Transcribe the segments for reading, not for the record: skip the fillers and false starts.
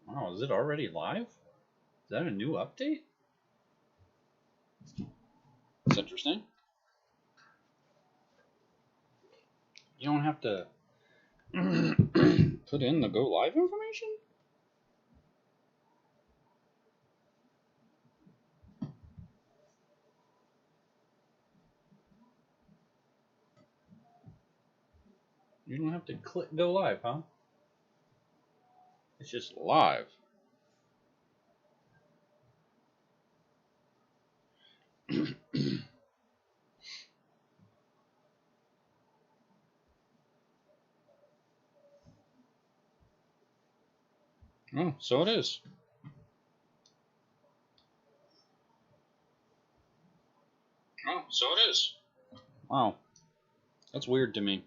Wow, is it already live? Is that a new update? That's interesting. You don't have to put in the go live information? You don't have to click go live, huh? It's just live. Oh, so it is. Oh, so it is. Wow. That's weird to me.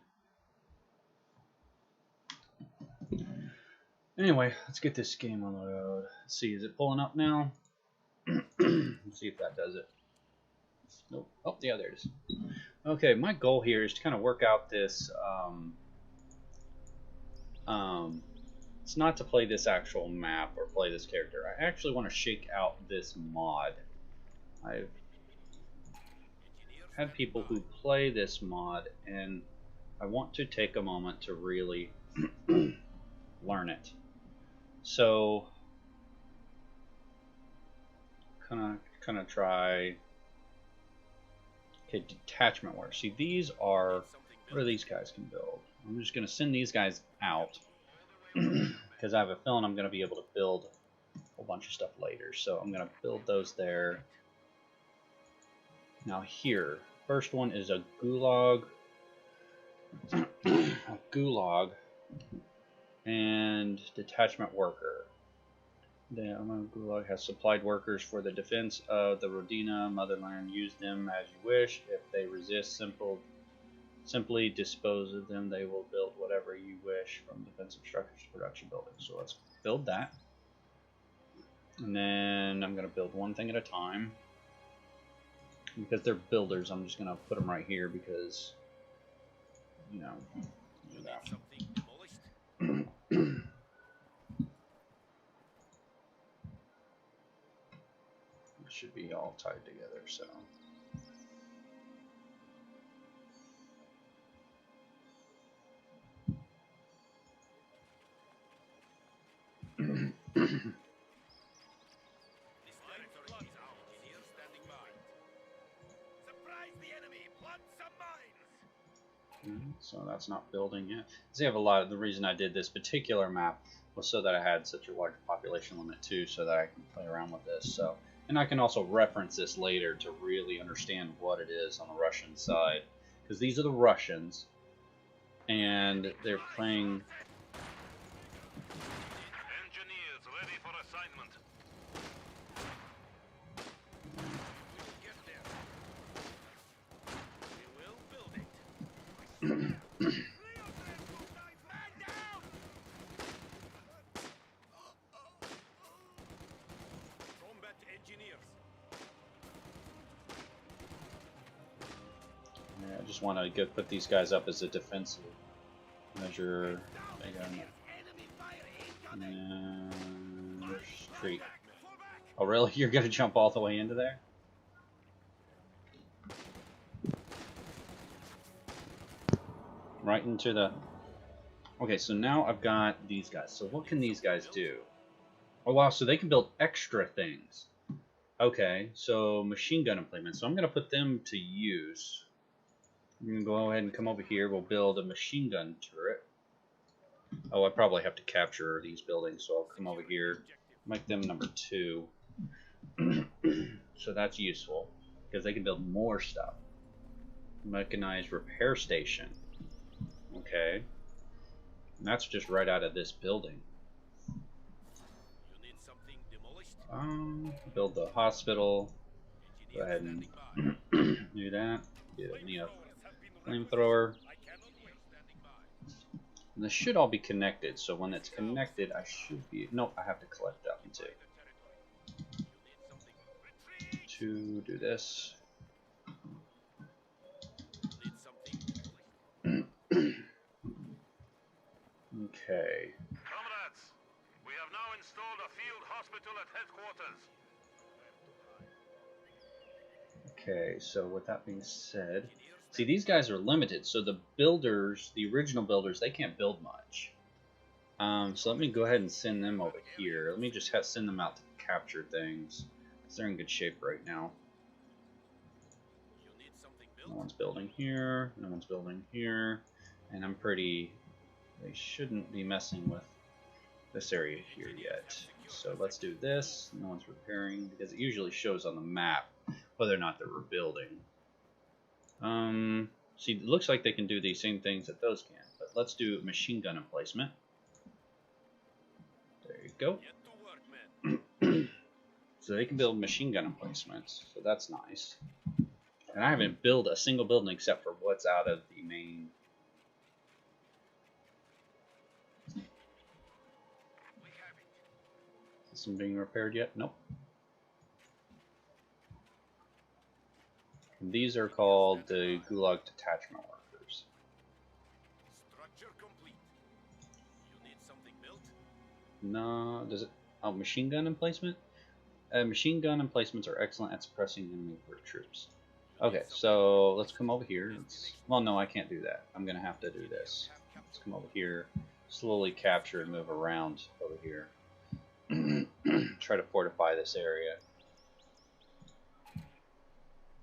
Anyway, let's get this game on the road. Let's see, is it pulling up now? Let's see if that does it. Nope. Oh, yeah, there it is. Okay, my goal here is to kind of work out this. It's not to play this actual map or play this character. I actually want to shake out this mod. I've had people who play this mod, and I want to take a moment to really learn it. So, kind of try. Okay, detachment work. See, these are what are these guys can build. I'm just going to send these guys out because I have a feeling I'm going to be able to build a whole bunch of stuff later. So I'm going to build those there. Now here, first one is a gulag, and detachment worker. The gulag has supplied workers for the defense of the Rodina motherland. Use them as you wish. If they resist, simply dispose of them. They will build whatever you wish from defensive structures to production buildings. So let's build that. And then I'm going to build one thing at a time. Because they're builders, I'm just going to put them right here because, you know, do that. It should be all tied together, so. So that's not building yet. See, I have a lot of the reason I did this particular map was so that I had such a large population limit too, so that I can play around with this. So, and I can also reference this later to really understand what it is on the Russian side, because these are the Russians, and they're playing. Engineers ready for assignment. Yeah, I just want to go put these guys up as a defensive measure. And retreat. Oh, really? You're going to jump all the way into there? Right into the... Okay, so now I've got these guys. So what can these guys do? Oh, wow, so they can build extra things. Okay, so machine gun implements. So I'm going to put them to use. I'm going to go ahead and come over here. We'll build a machine gun turret. Oh, I probably have to capture these buildings, so I'll come over here, make them number 2. So that's useful, because they can build more stuff. Mechanized repair station. Okay. And that's just right out of this building. Build the hospital. Go ahead and do that. Need a flamethrower. And this should all be connected, so when it's connected, I should be... Nope, I have to collect that one too. To do this. Okay. Comrades, we have now installed a field hospital at headquarters. Okay, so with that being said, see, these guys are limited, so the builders, the original builders, they can't build much. So let me go ahead and send them over here. Let me just send them out to capture things, because they're in good shape right now. No one's building here, no one's building here, and I'm pretty... They shouldn't be messing with this area here yet. So let's do this. No one's repairing, because it usually shows on the map whether or not they're rebuilding. See, it looks like they can do these same things that those can, but let's do machine gun emplacement. There you go. So they can build machine gun emplacements, so that's nice. And I haven't built a single building except for what's out of the main. Is this being repaired yet? Nope. And these are called the Gulag detachment workers. Structure complete. You need something built? No, does it? Oh, machine gun emplacement? Machine gun emplacements are excellent at suppressing enemy troops. Okay, so let's come over here. Well, no, I can't do that. I'm going to have to do this. Let's come over here, slowly capture and move around over here. Try to fortify this area.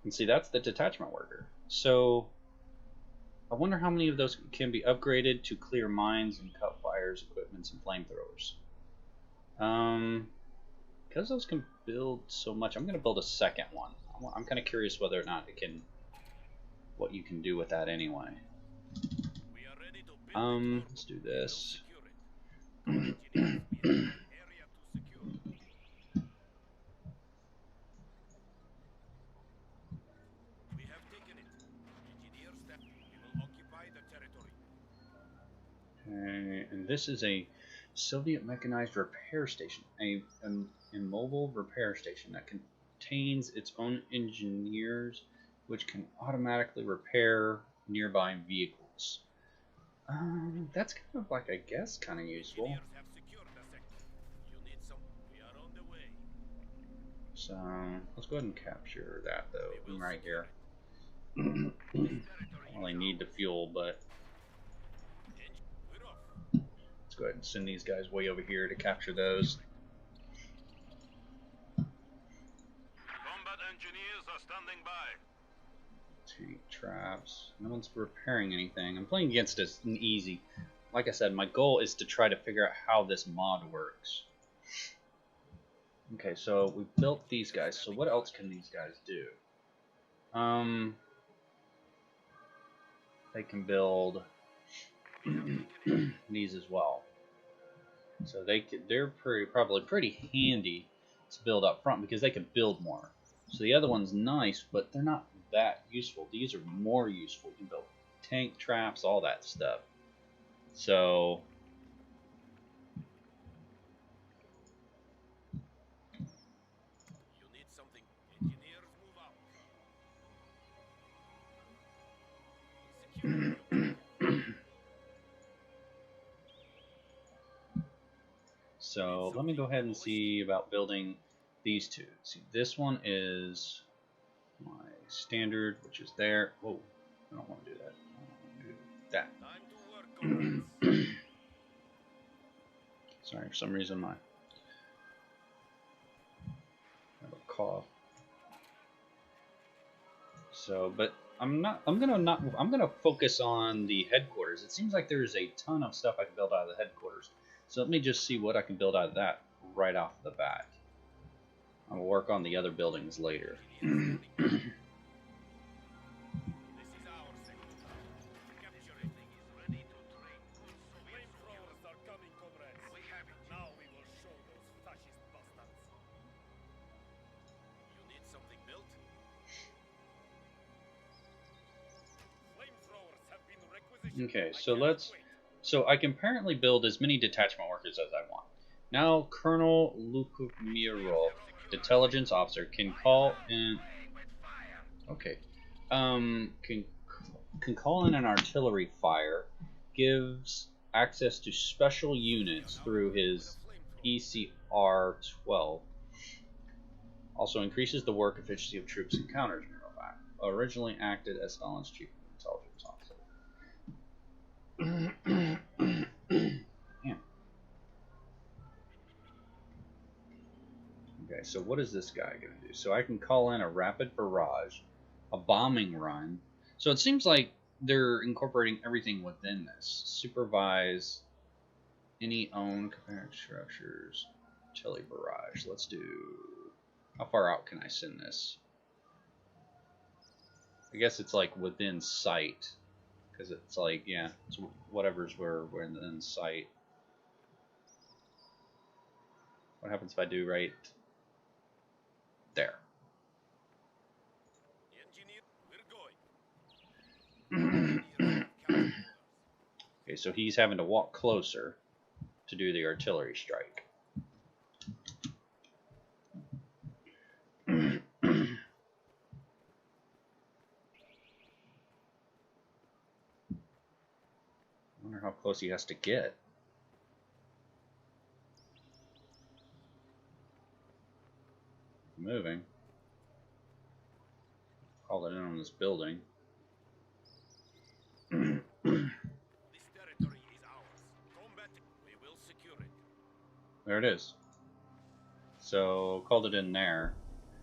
And see, that's the detachment worker. So, I wonder how many of those can be upgraded to clear mines and cut fires, equipments, and flamethrowers. Because those can build so much, I'm going to build a second one. I'm kind of curious whether or not it can, what you can do with that anyway. Let's do this. Okay, and this is a Soviet mechanized repair station, an immobile repair station that contains its own engineers, which can automatically repair nearby vehicles. That's kind of like, I guess, kind of useful. So let's go ahead and capture that though, right here. Only need the fuel, but let's go ahead and send these guys way over here to capture those. Combat engineers are standing by. Tank traps. No one's repairing anything. I'm playing against an easy. Like I said, my goal is to try to figure out how this mod works. Okay, so we built these guys. So what else can these guys do? They can build these as well. So they're probably pretty handy to build up front because they can build more. So the other one's nice, but they're not that useful. These are more useful. You can build tank traps, all that stuff. So You need something. Engineers move out. So let me go ahead and see about building these two. See, this one is my standard, which is there. Whoa, I don't want to do that. I want to do that. Time to work, comrades. Sorry, for some reason I have a cough. So, but I'm gonna focus on the headquarters. It seems like there's a ton of stuff I can build out of the headquarters. So let me just see what I can build out of that right off the bat. I will work on the other buildings later. Okay, so let's So I can apparently build as many detachment workers as I want. Now Colonel Lukumirov, intelligence officer, can call in. Okay. Can call in an artillery fire. Gives access to special units through his ECR 12. Also increases the work efficiency of troops and counters Mirovac. Originally acted as Stalin's chief intelligence officer. Yeah. Okay, so what is this guy going to do? So I can call in a rapid barrage, a bombing run. So it seems like they're incorporating everything within this. Supervise any owned compact structures. Artillery barrage. Let's do. How far out can I send this? I guess it's like within sight, because it's like, yeah, it's whatever's where we're in sight. What happens if I do right there? Okay, so he's having to walk closer to do the artillery strike. I wonder how close he has to get. Moving. Call it in on this building. This territory is ours. Combat, we will secure it. There it is. So called it in there.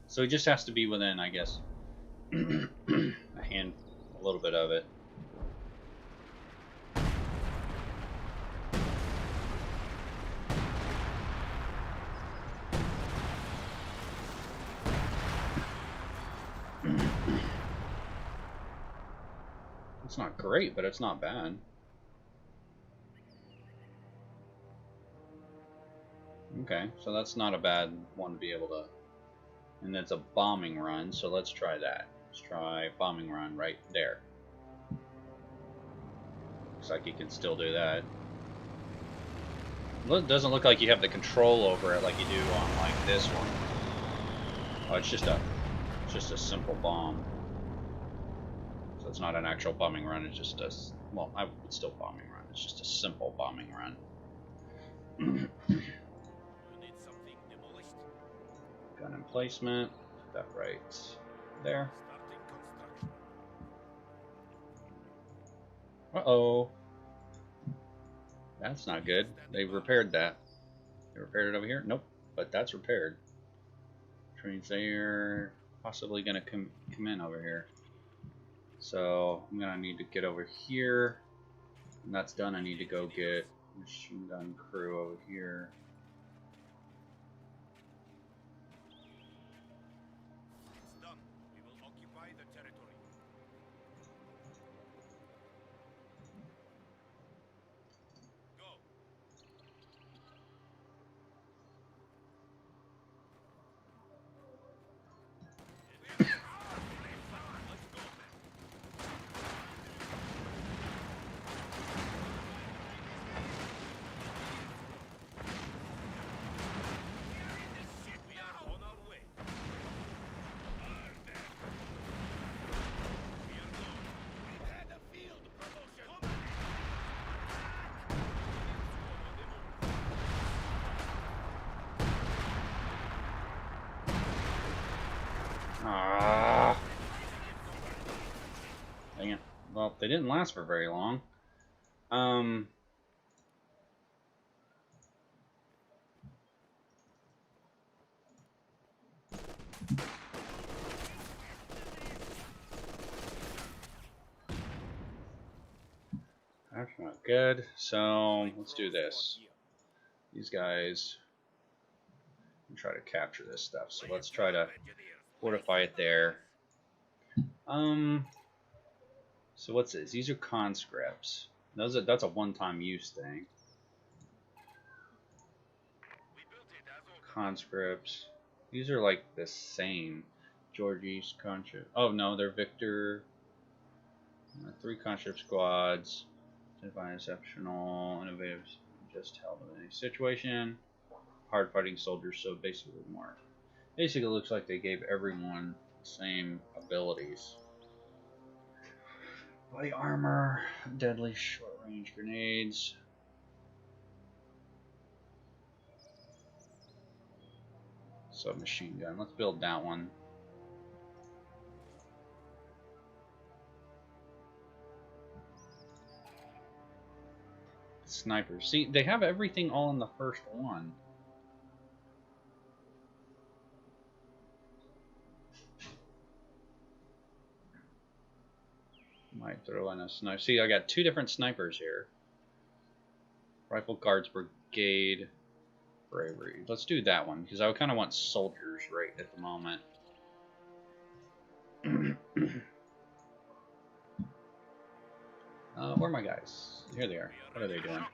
So he just has to be within, I guess, a little bit of it. It's not great, but it's not bad. Okay, so that's not a bad one to be able to. And it's a bombing run, so let's try that. Let's try bombing run right there. Looks like you can still do that. It doesn't look like you have the control over it like you do on like this one. Oh, it's just a simple bomb. So it's not an actual bombing run. It's just a, well, I would still bombing run. It's just a simple bombing run. You need something demolished. Gun emplacement. Put that right there. Starting construction. Uh-oh. That's not good. They repaired that. They repaired it over here? Nope. But that's repaired. Trains there. Possibly going to come in over here. So I'm going to need to get over here. When that's done, I need to go get machine gun crew over here. It's done. We will occupy the territory. Go. Ah. Dang it. Well, they didn't last for very long. That's not good. So let's do this. These guys try to capture this stuff. So let's try to fortify it there. So what's this? These are conscripts. That's a one-time use thing. Conscripts. These are like the same. Georgie's conscript. Oh no, they're Victor. 3 conscript squads. Define exceptional, innovative, just held in any situation. Hard fighting soldiers, so basically more. Basically, it looks like they gave everyone the same abilities. Body armor, deadly short range grenades. Submachine gun. Let's build that one. Snipers. See, they have everything all in the first one. Might throw in a sniper. See, I got two different snipers here. Rifle Guards Brigade. Bravery. Let's do that one, because I kind of want soldiers right at the moment. Where are my guys? Here they are. What are they doing?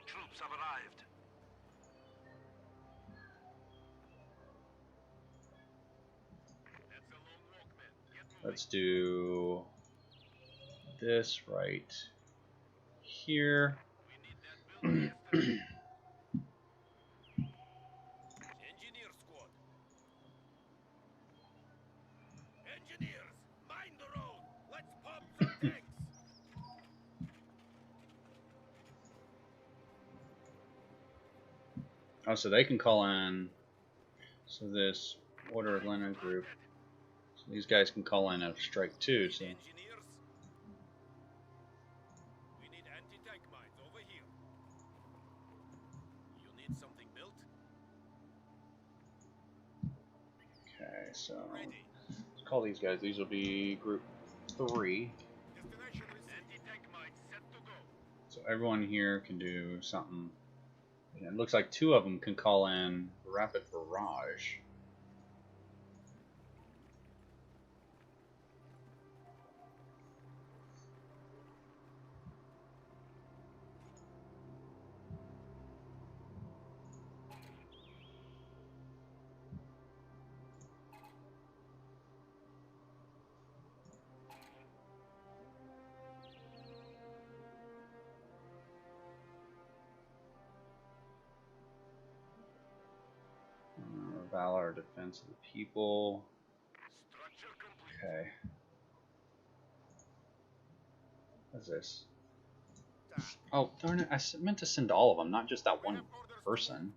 Let's do this right here. Oh, so they can call in. So this Order Atlanta group. So these guys can call in a strike too. So. We need anti-tank mines over here. You need something built? Okay, so let's call these guys. These will be Group 3. Anti-tank mines set to go. So everyone here can do something. And it looks like 2 of them can call in Rapid Barrage. Valor, Defense of the People. Okay. What's this? Oh, darn it. I meant to send all of them, not just that one person.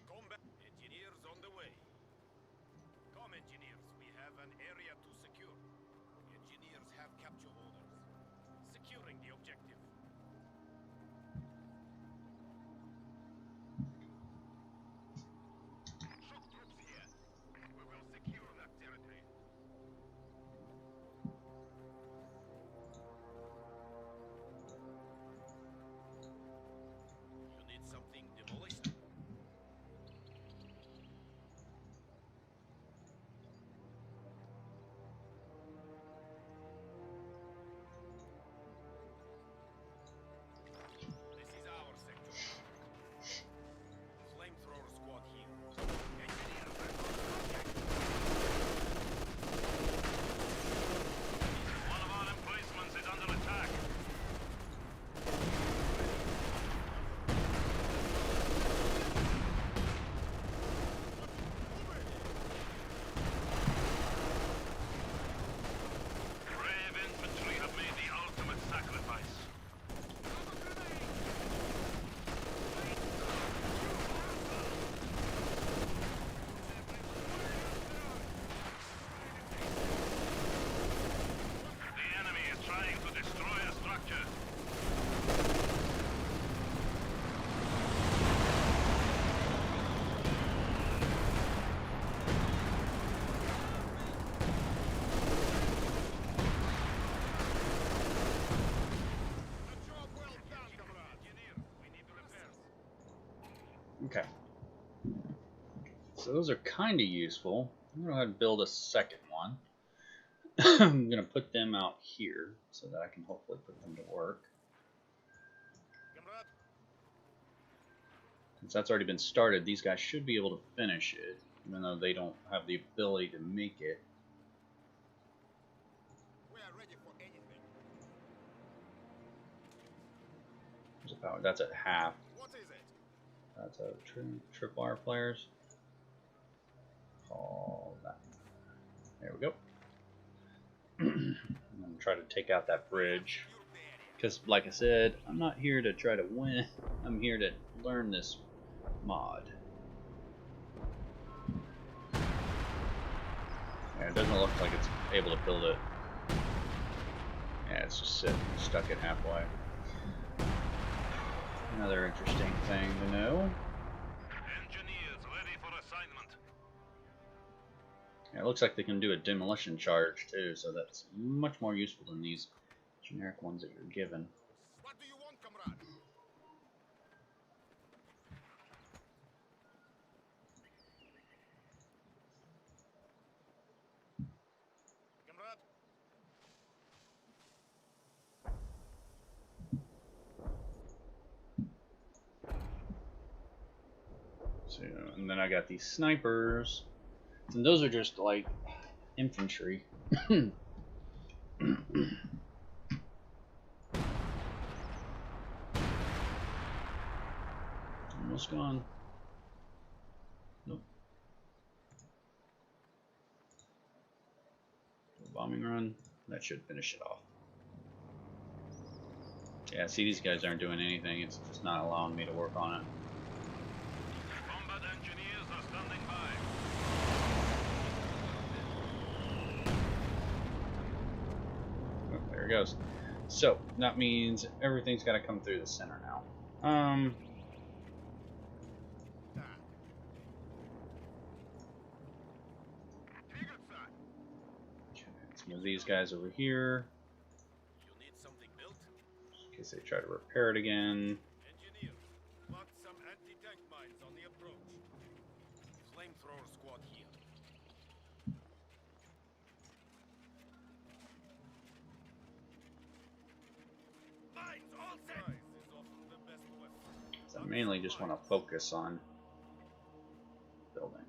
Combat engineers on the way. Come, engineers. We have an area to secure. Engineers have capture orders. Securing the objective. Shock troops here. We will secure that territory. You need something demolished? This is our sector. Flamethrower squad here. Engineers are on project. One of our emplacements is under attack. Brave infantry have made the ultimate sacrifice. The enemy is trying to destroy a structure. Engineers, we need repairs. Okay. So those are kind of useful. I'm going to go ahead and build a second one. I'm going to put them out here so that I can hopefully put them to work. Comrade, Since that's already been started, these guys should be able to finish it, even though they don't have the ability to make it. we are ready for anything. Oh, that's at half. What is it? That's a tripwire flares. Call that. There we go. I'm gonna try to take out that bridge. Because, like I said, I'm not here to try to win. I'm here to learn this mod. Yeah, it doesn't look like it's able to build it. Yeah, it's just sitting, stuck at halfway. Another interesting thing to know. Engineers ready for assignment. Yeah, it looks like they can do a demolition charge too, so that's much more useful than these generic ones that you're given. What do you want, comrade? Comrade? So, and then I got these snipers, and those are just like infantry. Almost gone. Nope. Bombing run. That should finish it off. Yeah, see, these guys aren't doing anything. It's just not allowing me to work on it. Combat engineers are standing by. Oh, there it goes. So that means everything's got to come through the center now. Okay, let's move these guys over here You need something built? in case they try to repair it again. Engineer, spot some anti-tank mines on the approach. Flamethrower squad here. Mines all set! Surprise is often the best weapon. So I mainly just want to focus on building.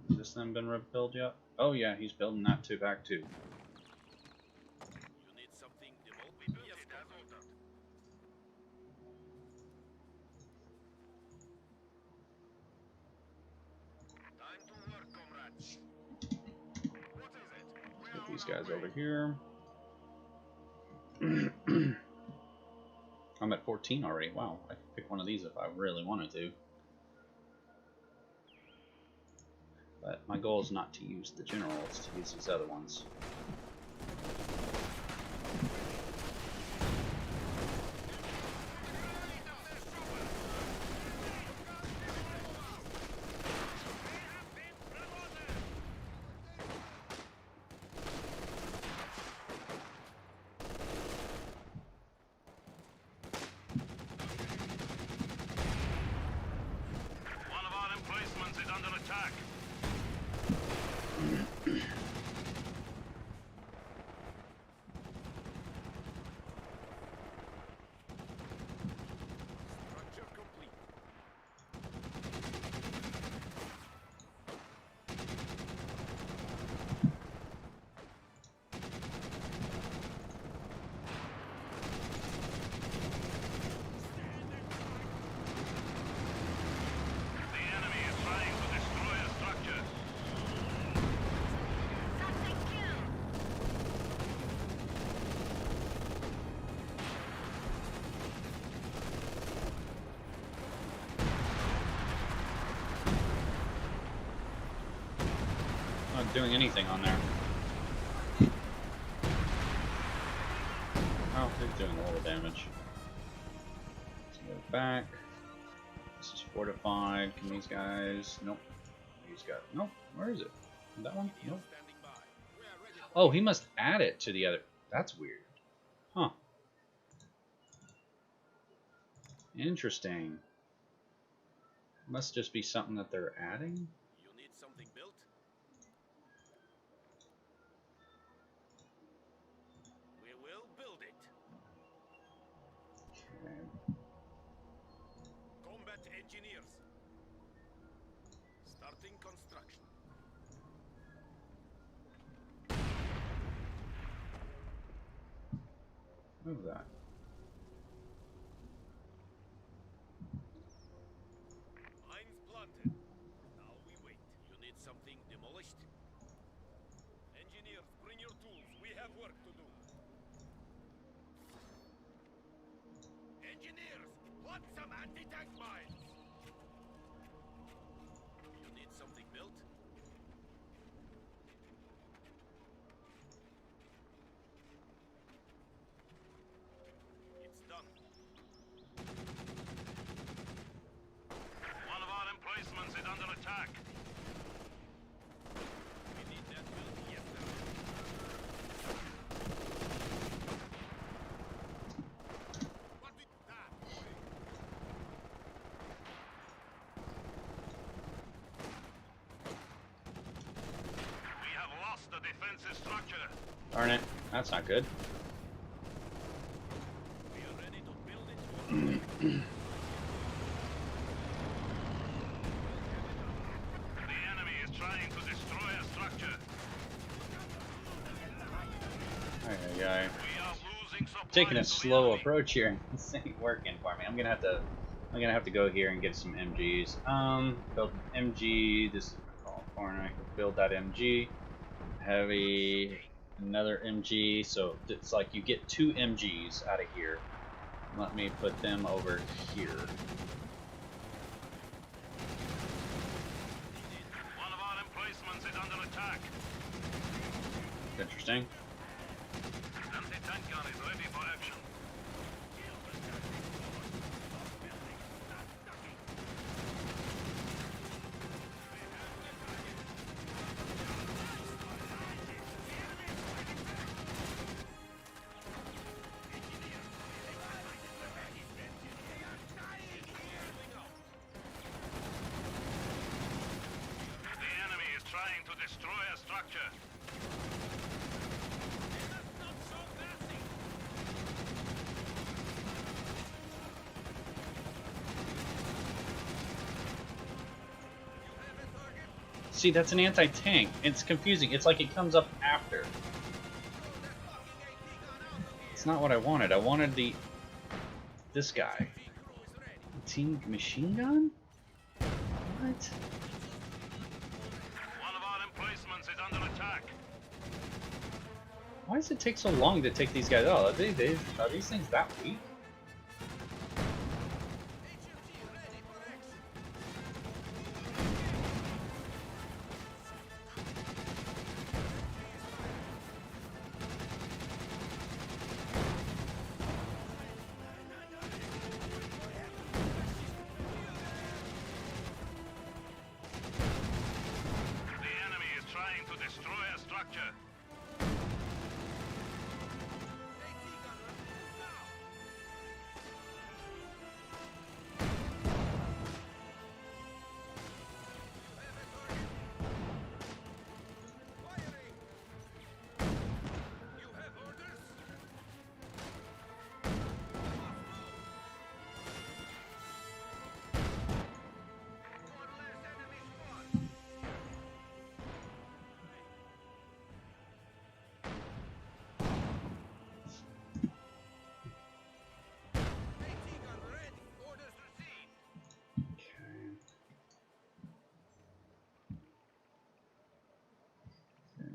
Has this then been rebuilt yet? Oh yeah, he's building that too back too. You need something demote? Yes, as ordered. Time to work, comrades. What is it? Get these guys over here. I'm at 14 already. Wow, I could pick one of these if I really wanted to. But my goal is not to use the generals, to use these other ones. One of our emplacements is under attack. Structure complete. The enemy is trying to destroy a structure. Not doing anything on there. Oh, they're doing a little damage. Let's move back. This is fortified. Can these guys? Nope. He's got. Nope. Where is it? That one? Nope. Standing by. We are ready for Oh, he must add it to the other. That's weird. Huh. Interesting. Must just be something that they're adding. You need something built? We will build it. Okay. Combat engineers. Starting construction. Move that. have work to do. Engineers, want some anti-tank mines? You need something built? It's done. One of our emplacements is under attack. We need that built yesterday. What we that boy? We have lost the defensive structure. Darn it. That's not good. We are ready to build it for The enemy is trying to destroy a structure. Aye. We are losing supply Taking a to the slow enemy. approach here. This ain't working for me. I'm gonna have to go here and get some MGs. Build an MG. This is my corner. I can build that MG. Heavy. Another MG. So it's like you get 2 MGs out of here. Let me put them over here. One of our emplacements is under attack. Interesting. Anti-tank gun is ready for action. The enemy is trying to destroy a structure. not so nasty. See, that's an anti-tank. It's confusing. It's like it comes up after. It's not what I wanted. I wanted this guy. Team machine gun? What? One of our emplacements is under attack. Why does it take so long to take these guys out? Are these things that weak? The enemy is trying to destroy a structure. You have orders?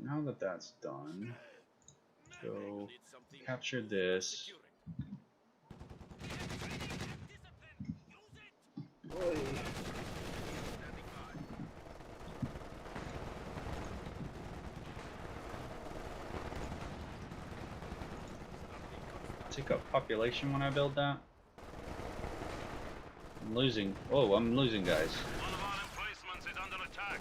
Now that that's done, go You need something capture this. Take up population when I build that. I'm losing. Oh, I'm losing guys. One of our emplacements is under attack.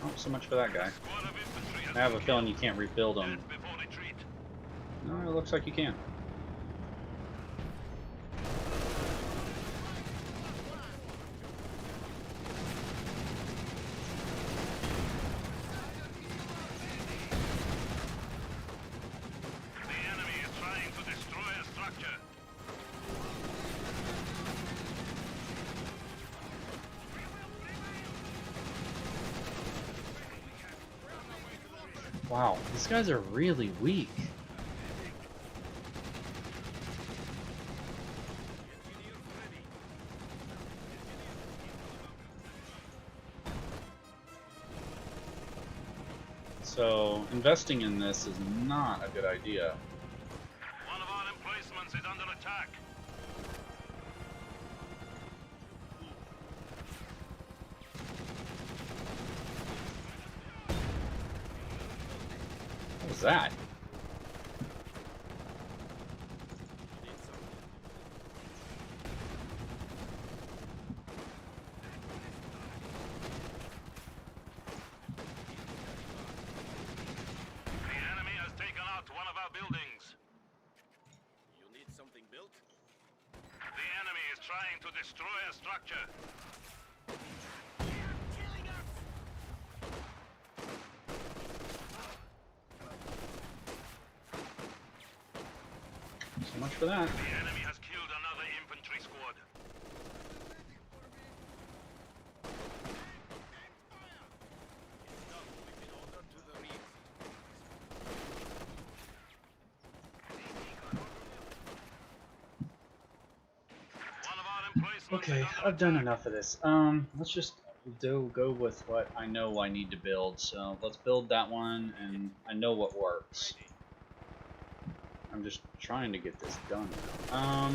Oh, so much for that guy. Squad of infantry has I have a been feeling you can't rebuild them. killed before retreat. No, it looks like you can. The enemy is trying to destroy a structure. Wow, these guys are really weak. investing in this is not a good idea. One of our emplacements is under attack. What was that? Trying to destroy a structure. So much for that. The enemy has killed another infantry squad. Okay, I've done enough of this. Let's just go with what I know I need to build. So let's build that one, and I know what works. I'm just trying to get this done now.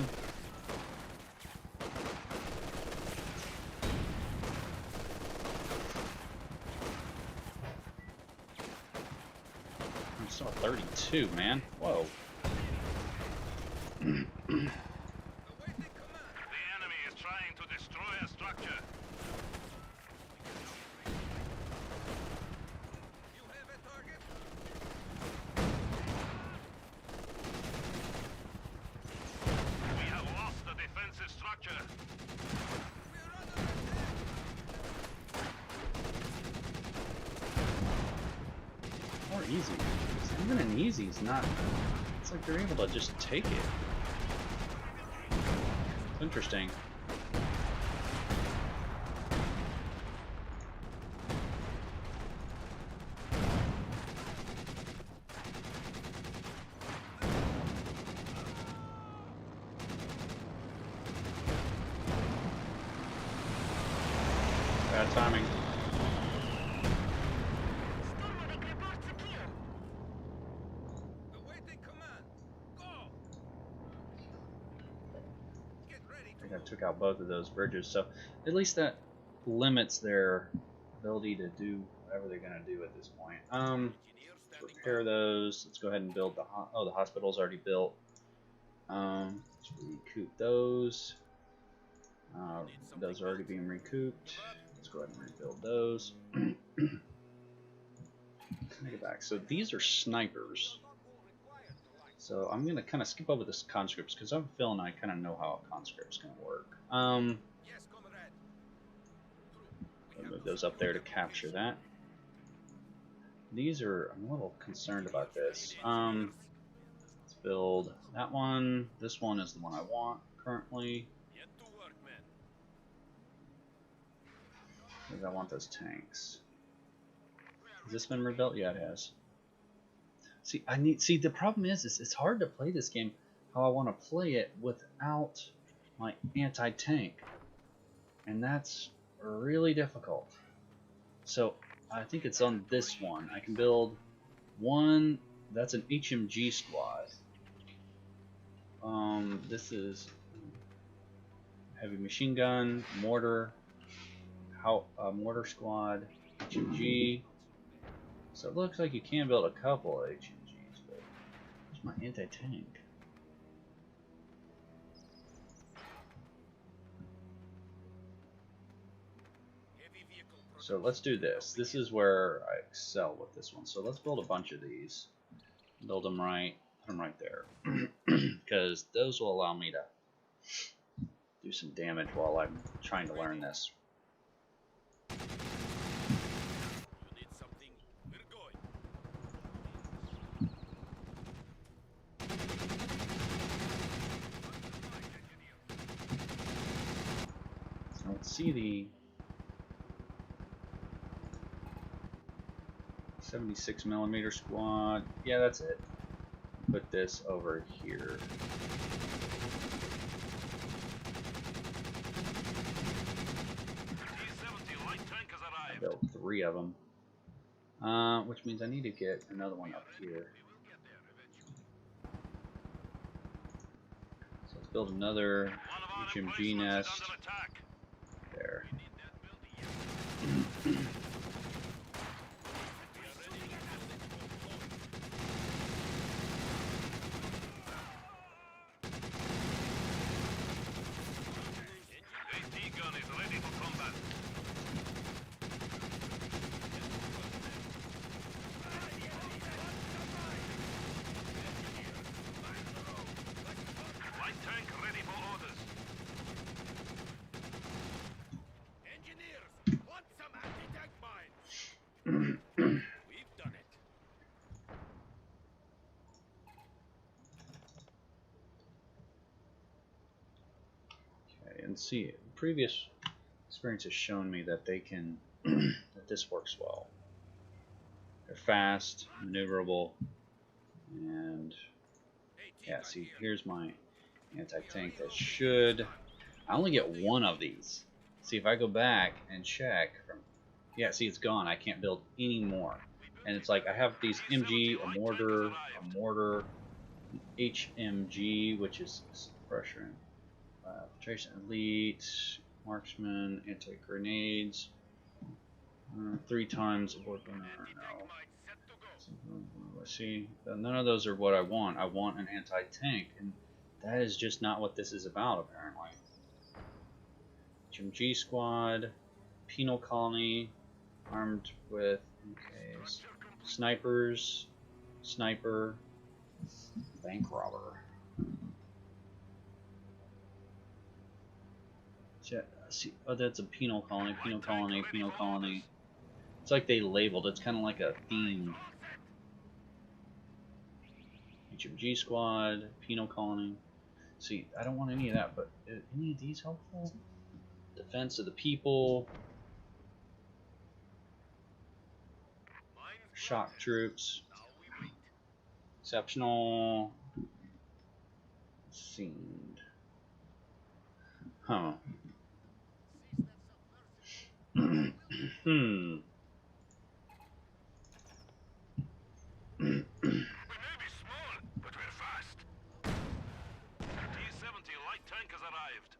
I'm still at 32, man. Whoa. Or easy. Even an easy's not. It's like they're able to just take it. It's interesting. Bad timing. I took out both of those bridges, so at least that limits their ability to do whatever they're going to do at this point. Let's repair those. Let's go ahead and build the the hospital's already built. Let's recoup those. Those are already being recouped. Let's go ahead and rebuild those. Get back. So these are snipers. So I'm going to kind of skip over this conscripts because I'm feeling I kind of know how a conscript's going to work. I'll move those up there to capture that. These are, I'm a little concerned about this. Let's build that one. This one is the one I want currently. Because I want those tanks. Has this been rebuilt? Yeah, it has. See, the problem is it's hard to play this game how I want to play it without my anti-tank. And that's really difficult. So I think it's on this one. I can build one, that's an HMG squad. This is heavy machine gun, mortar, mortar squad, HMG. So it looks like you can build a couple of HMGs, but where's my anti-tank? So let's do this. This is where I excel with this one. So let's build a bunch of these. Build them right, put them right there. Because those will allow me to do some damage while I'm trying to learn this. Let's see the 76mm squad. Yeah, that's it. Put this over here. I built 3 of them. Which means I need to get another one up here. So let's build another HMG nest there. And see, previous experience has shown me that they can that this works well. They're fast, maneuverable, and yeah, see, here's my anti-tank that should, I only get one of these. See, if I go back and check from, yeah, see, it's gone. I can't build any more. And it's like I have these MG, a mortar, HMG, which is suppression. Filtration elite, marksman, anti-grenades, 3 times aboard gunner. No. See, none of those are what I want. I want an anti-tank, and that is just not what this is about, apparently. HMG squad, penal colony, armed with MKs, snipers, sniper, bank robber. See, oh, that's a penal colony, penal colony, penal colony. It's like they labeled. It's kind of like a theme. HMG squad, penal colony. See, I don't want any of that, but any of these helpful? Defense of the people. Shock troops. Exceptional. Seemed. Huh. We may be small, but we're fast. T-70 light tank has arrived.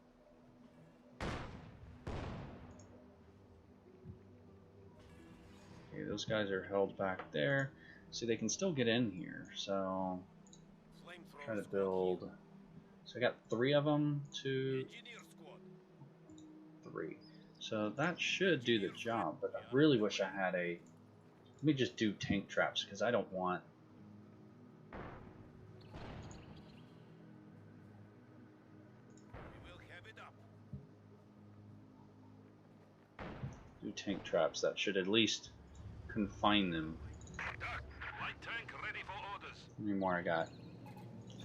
Okay, those guys are held back there. See, they can still get in here, so try to build. So I got 3 of them, 2, 3. So that should do the job, but I really wish I had a. Let me just do tank traps because I don't want. Do tank traps that should at least confine them. Light tank ready for orders. How many more I got?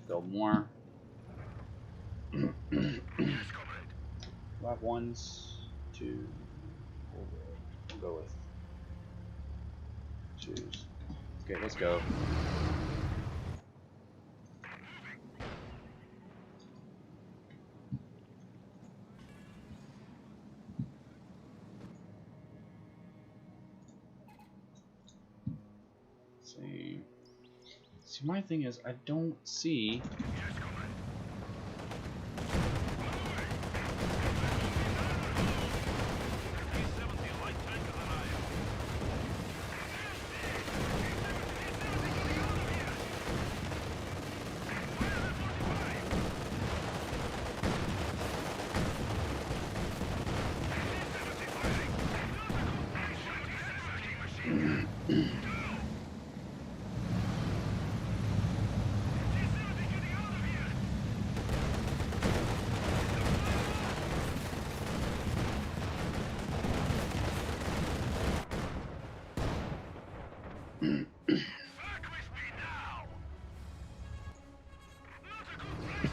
Build more. Yes, comrade. Do I have 1, 2. We'll go with 2s. Okay, let's go. See, my thing is I don't see. Yes, comrade. T-70 light tank has arrived.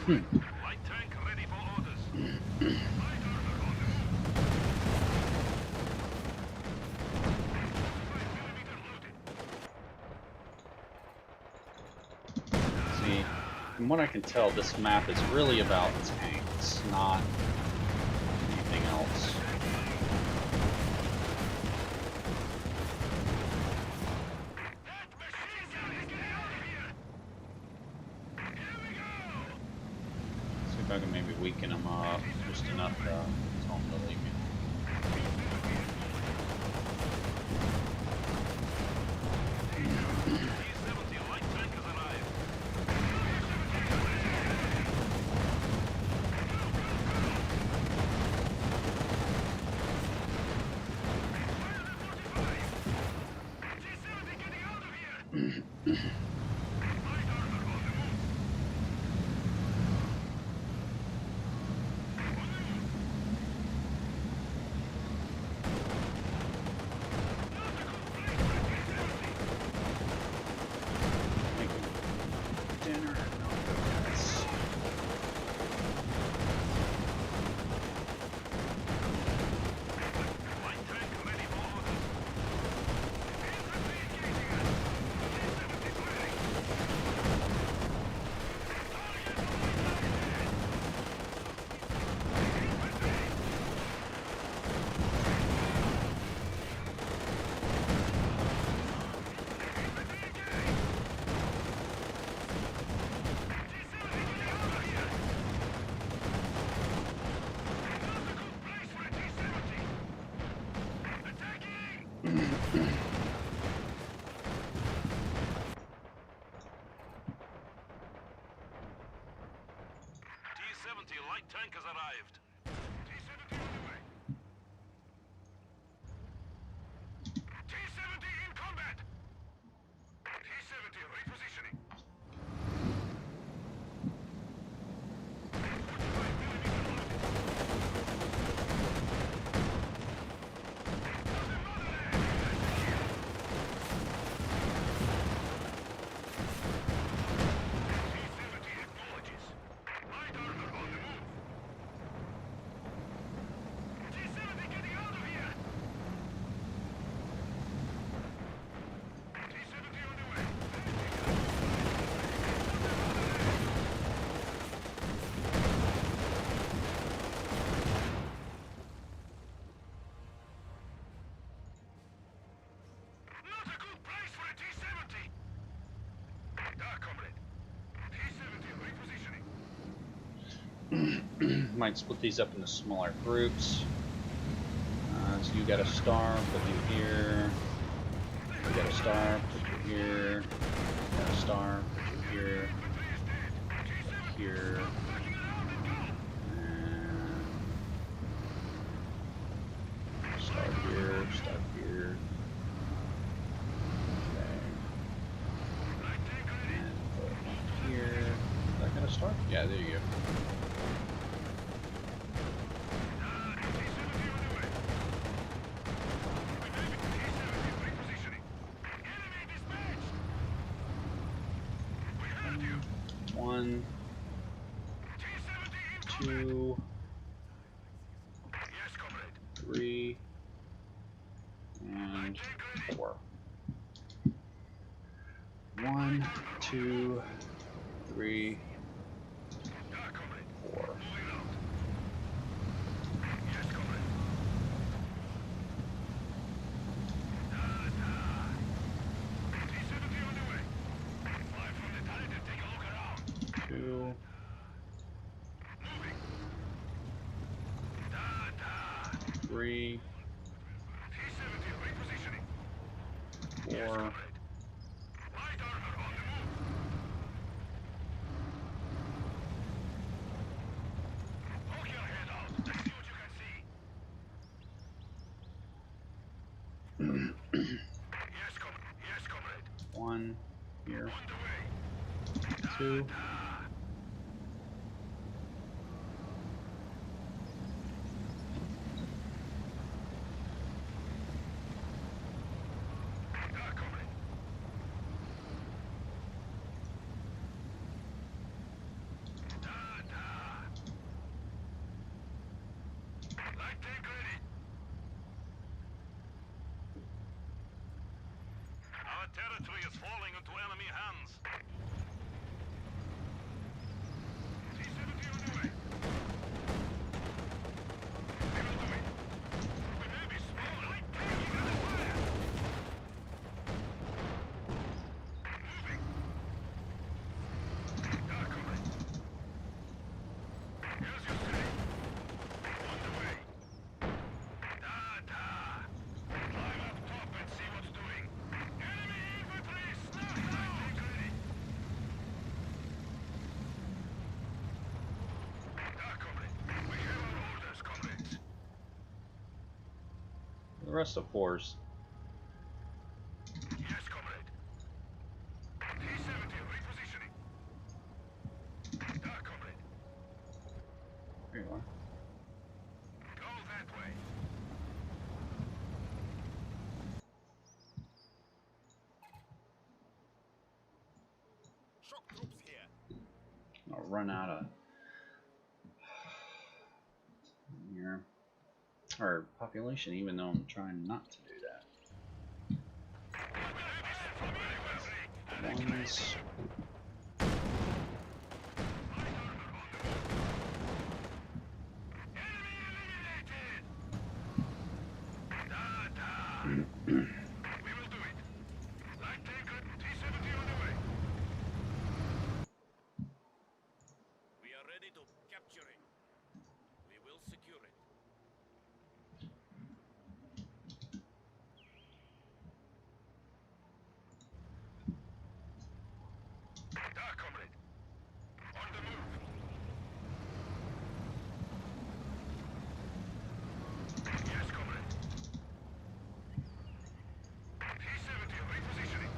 Light tank ready for orders. See, from what I can tell, this map is really about tanks, not anything else. I can maybe weaken them up just enough to tell them to leave me. T-70 light tank has arrived. T-70 getting out of here! Light armor on the move. On the move. Not a good place for a T-70. Making dinner. No, yes. Light tank ready for orders. Infantry engaging us. T-70 firing. Target eliminated. Infantry. Infantry engaged. T-70 getting out of here. Not a good place for a T-70. Attacking! T-70 light tank has arrived. T-70 on the way. T-70 in combat. T-70 repositioning. 45 millimeter loaded. Doesn't motherland. That's here. T-70 acknowledges. Light armor on the move. T-70 getting out of here. T-70 on the way. Not a good place for a T-70. Comrade. T-70 repositioning. Might split these up into smaller groups. So you got a star, put you here. You got a star, put you here. You got a star, put you here. Infantry is dead. T-70 Here. stop backing around and go. And star here, star here. Okay. Light tank ready. And put here. Is that gonna start? Yeah, there you go. T-70 on the way. T-70 repositioning. Enemy dispatched. We heard you. 1, T-70 in combat. 2, Yes, comrade. 3, Light and tank ready. 4. 1, 2, 3, Comrade. 4. Moving out. Yes, comrade. T-70 on the way. Fly from the turret and take a look around. 2, Moving. 3, T-70 repositioning. Yes, 4, comrade. Light armor on the move. Poke your head out. Let's see what you can see. Yes, comrade. 1 here, On the way. 2, Comrade. Light tank ready. Our territory is falling into enemy hands. rest of force. Yes, comrade. T-70 repositioning. Da, comrade. There you are. Go that way. Shock troops here. I'll run out of here. Or population, even though I'm trying not to do that. Ones. We will do it. Light tanker, T-70 on the way. We are ready to capture it. We will secure it. Da, comrade. On the move. Yes, comrade. T-70 repositioning.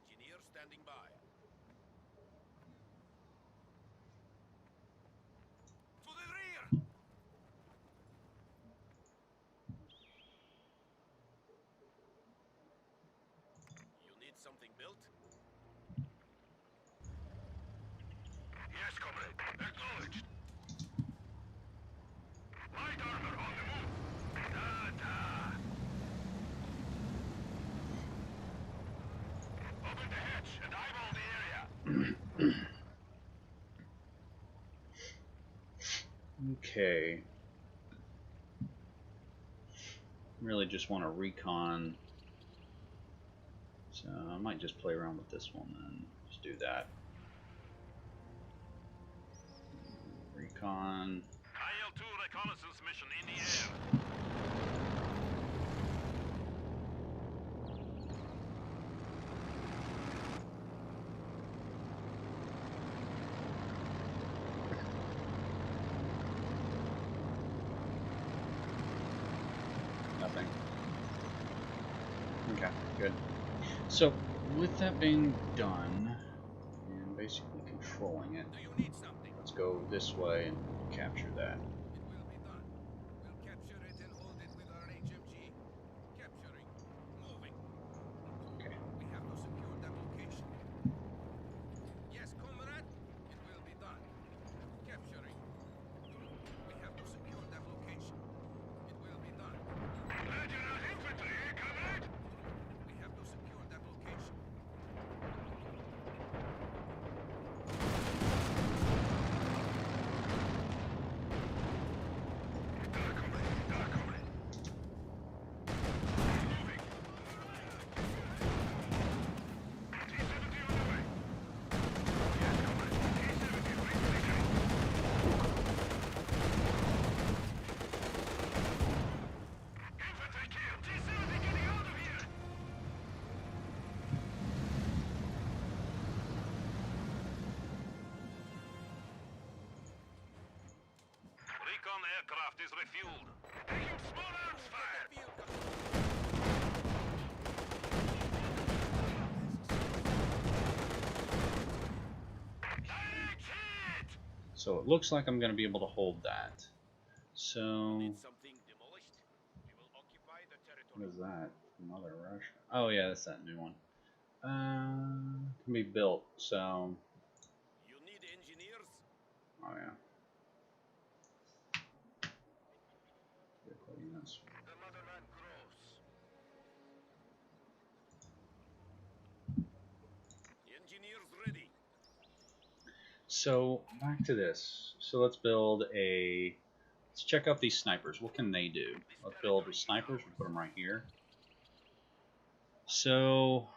Engineer standing by. To the rear! You need something built? Yes, comrade. Acknowledged. Light armor on the move. Da. Open the hatch and eyeball the area. Okay. Really just want to recon. So I might just play around with this one and just do that. Recon. IL-2 reconnaissance mission in the air. Nothing. Okay, good. So with that being done and basically controlling it, Do you need something? let's go this way and capture that. It will be done. We'll capture it and hold it with our HMG. Capturing. Moving. Okay. We have to secure that location. Yes, comrade. It will be done. Capturing. We have to secure that location. It will be done. Legendary infantry, comrade. We have to secure that location. Da, comrade. Moving. T-70 on the way. Yes, comrade. T-70 repositioning. Infantry killed. T-70 getting out of here. Recon aircraft is refueled. Taking small arms fire. Direct hit. So it looks like I'm going to be able to hold that. So Need something demolished? We will occupy the what territory. is that? Mother Russia. Oh yeah, that's that new one. Can be built. So You need engineers? oh yeah. Vehicle units. The motherland grows. Engineers ready. So back to this. So let's build a. Let's check out these snipers. What can they do? Let's build the snipers. We'll put them right here. So.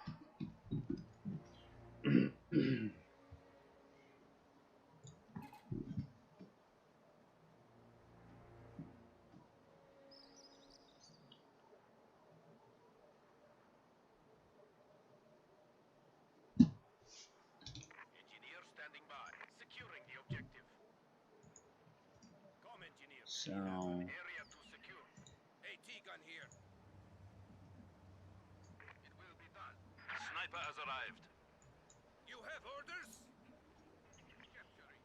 So Area to secure. AT gun here. It will be done. Sniper has arrived. You have orders? Capturing.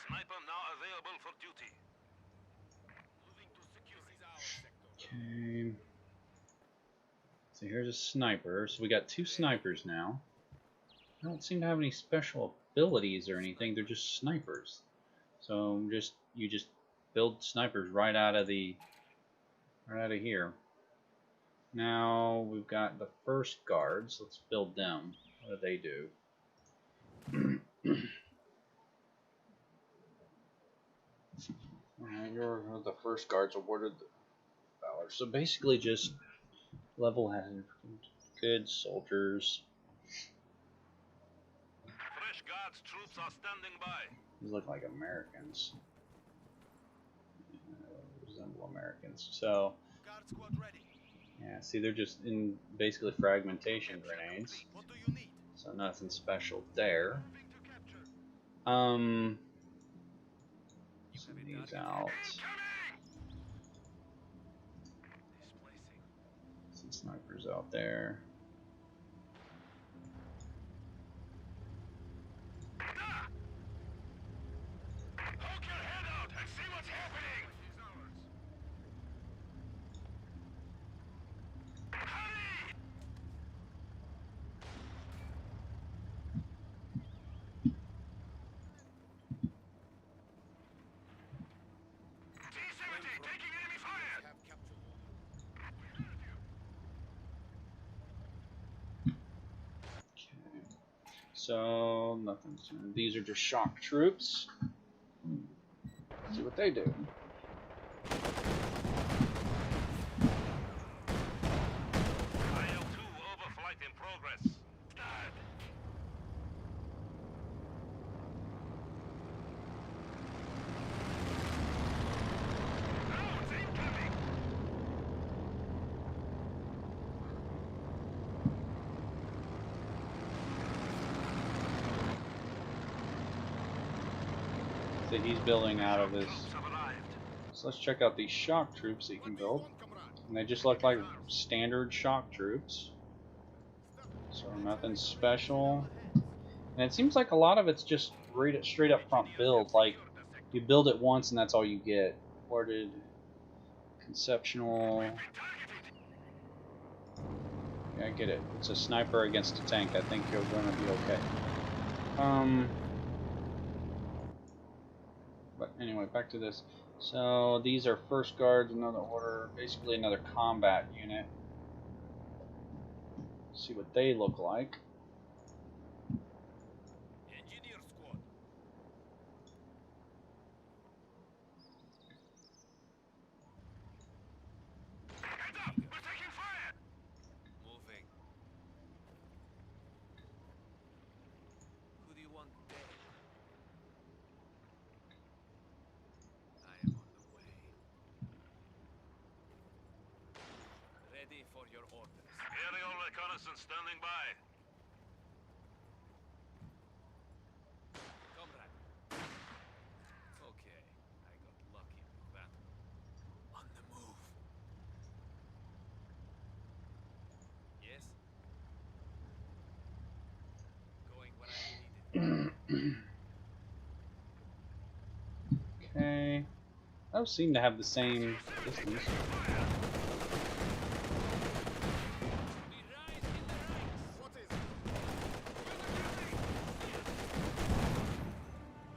Sniper now available for duty. Moving to secure. This is our sector. okay. So here's a sniper. So we got 2 snipers now. They don't seem to have any special abilities or anything. They're just snipers. So you just build snipers right out of here. Now we've got the first guards. Let's build them. What do they do? Alright, you're the first guards awarded the valor. So basically just level headed. Good soldiers. Fresh guards troops are standing by. These look like Americans. Resemble Americans. So Guard squad ready. yeah, see they're just in basically fragmentation grenades. What do you need? So nothing special there. Moving to capture. Send these out. Displacing. Some snipers out there. Poke your head out and see what's happening. Is ours. Hurry! T-70 taking enemy fire. Have capture order. We heard you. Okay. So nothing. These are just shock troops. Let's see what they do. IL-2 overflight in progress. Dad. Rounds incoming. So he's building out of his. Troops have arrived. So let's check out these shock troops that you can build. And they just look like standard shock troops. So nothing special. And it seems like a lot of it's just straight up front build. Like you build it once and that's all you get. Ordered conceptual. Yeah, I get it. It's a sniper against a tank. I think you're gonna be okay. But anyway, back to this. So these are first guards, another order, basically another combat unit. See what they look like. Engineer squad. Heads up! We're taking fire! Moving. Who do you want dead? I am on the way. Ready for your orders. Aerial reconnaissance standing by. Comrade. Okay, I got lucky with that. On the move. Yes? Going where I needed. Okay. Those seem to have the same distance. We rise in the ranks. What is it?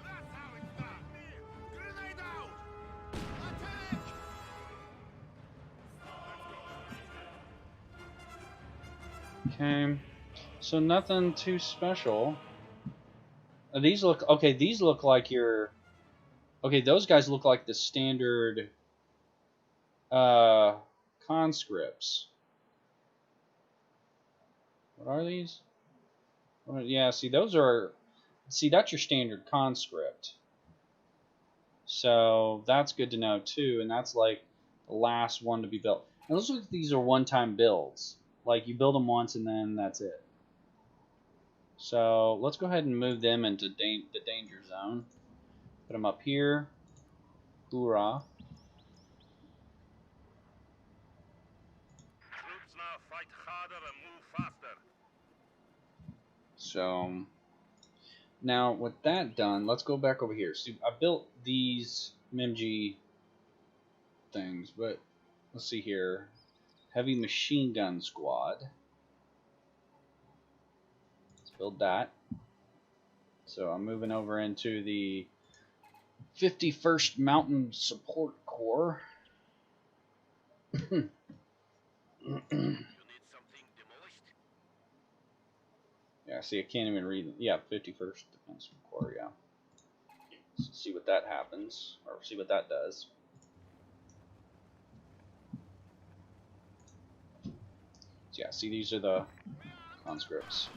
That's how it's done. Grenade out! Attack! Okay. So nothing too special. These look okay. These look like your. Okay, those guys look like the standard conscripts. What are these? Yeah, see, those are. See, that's your standard conscript. So that's good to know too, and that's like the last one to be built. And it looks like these are one-time builds. Like you build them once and then that's it. So let's go ahead and move them into the danger zone. Put them up here. Hoorah. Troops now fight harder and move faster. So now with that done, let's go back over here. See, I built these MG things, but let's see here. Heavy machine gun squad. Let's build that. So I'm moving over into the 51st Mountain Support Corps. You need something demolished? Yeah, see, I can't even read. Yeah, 51st Defense Corps, yeah. Let's see what that happens, or see what that does. So yeah, see, these are the conscripts.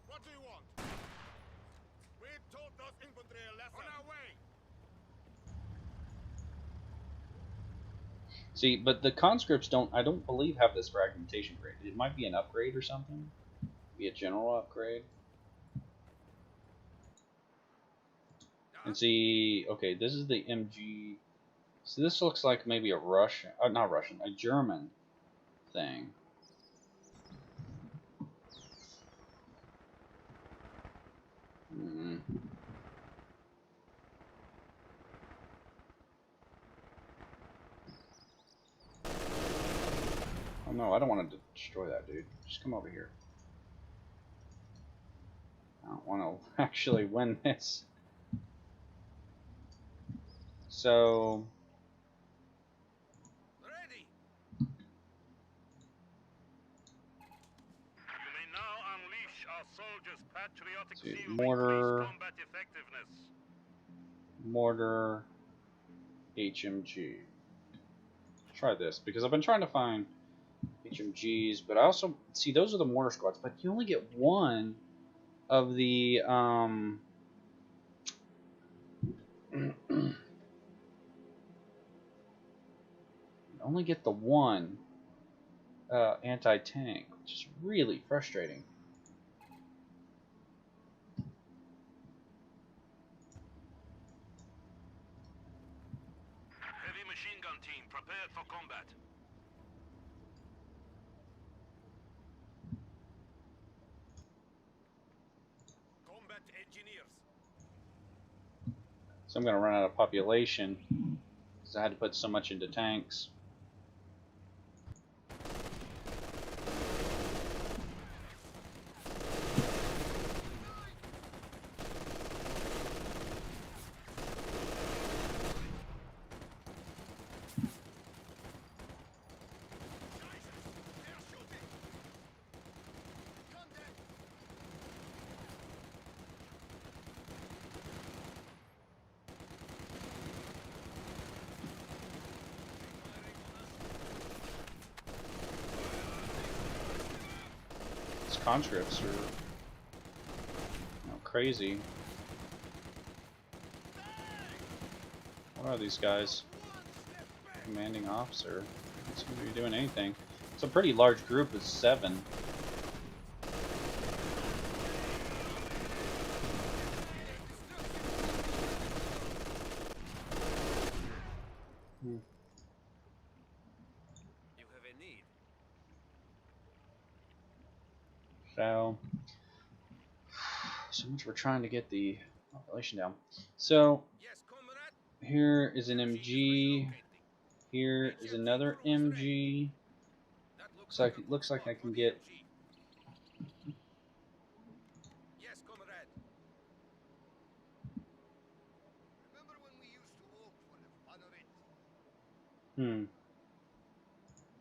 What do you want? We taught those infantry a lesson. On our way. See, but the conscripts I don't believe have this fragmentation grade. It might be an upgrade or something. Be a general upgrade. And see, okay, this is the MG. So this looks like maybe a Russian, not Russian, a German thing. Oh no, I don't want to destroy that, dude. Just come over here. I don't want to actually win this. So... Ready. You may now unleash our soldiers' patriotic See, zeal to mortar. increase combat effectiveness. Mortar, HMG. Let's try this because I've been trying to find HMGs, but I also see those are the mortar squads, but you only get one of the only get the one anti-tank, which is really frustrating. Heavy machine gun team prepared for combat. Combat engineers. So I'm going to run out of population because I had to put so much into tanks. Conscripts are crazy. What are these guys? Commanding officer. Don't seem to be doing anything. It's a pretty large group of 7. You have a need. So much for trying to get the population down. So Yes, comrade. here is an MG. Here is another MG. That So it looks like I can get. Yes, comrade. Remember when we used to walk for the fun of it?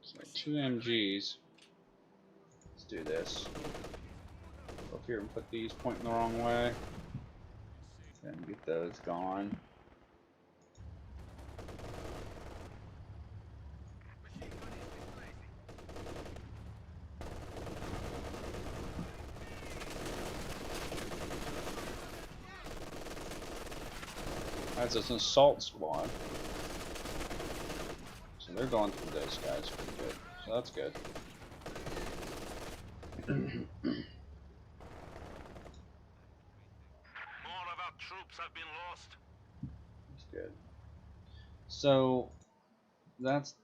So 2 MGs. Let's do this. Go up here and put these pointing the wrong way. And get those gone. That's an assault squad. So they're going through those guys pretty good. So that's good. More of our troops have been lost. That's good. So that's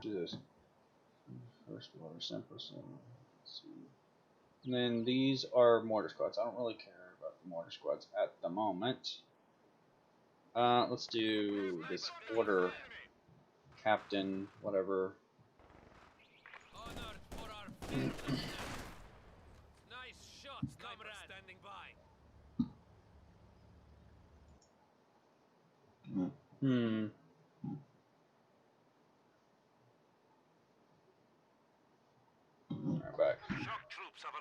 do this first water sample. So let's see. And then these are mortar squads. I don't really care about the mortar squads at the moment. Let's do this order captain, whatever. Honor for our fearlessness. Nice shots, comrade. Standing by. Hmm. Alright, back. Shock troops have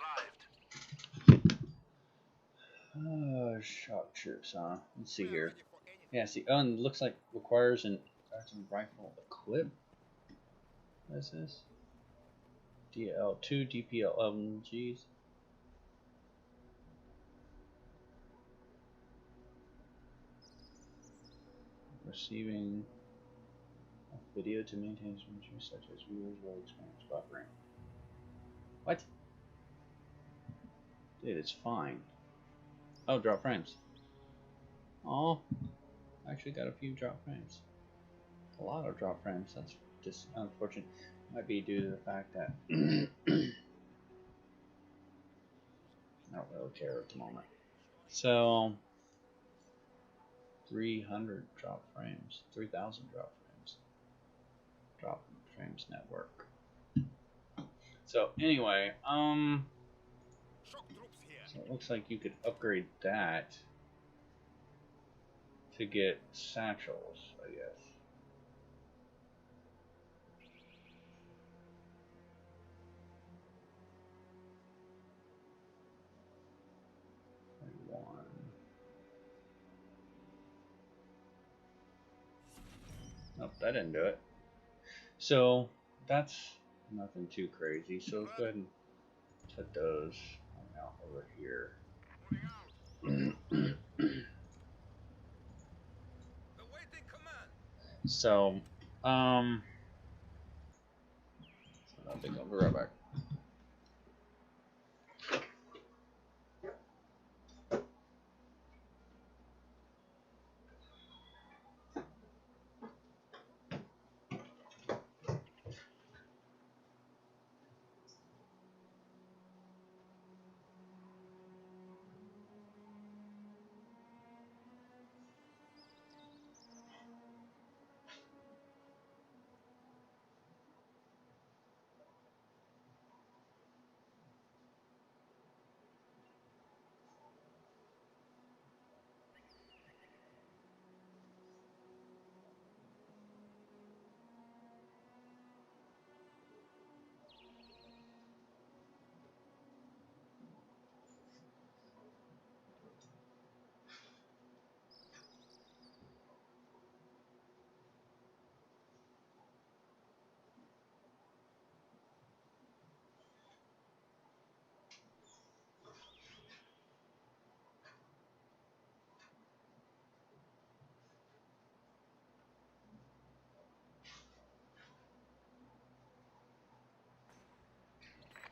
arrived. Shock troops, huh? Let's see here. Yeah, see, oh, and it looks like requires an rifle equip. What is this? DL2 DPL LMGs. Receiving a video to maintain features such as viewers will experience buffering. What? Dude, it's fine. Oh, drop frames. Oh, actually got a few drop frames. A lot of drop frames. That's just unfortunate. Might be due to the fact that I don't really care at the moment. So 300 drop frames, 3,000 drop frames. Drop frames network. So anyway, Shock troops here. so it looks like you could upgrade that to get satchels, I guess. One. Nope, that didn't do it. So that's nothing too crazy. So let's go ahead and put those out over here. Moving out. Awaiting command. So, I think I'll be right back.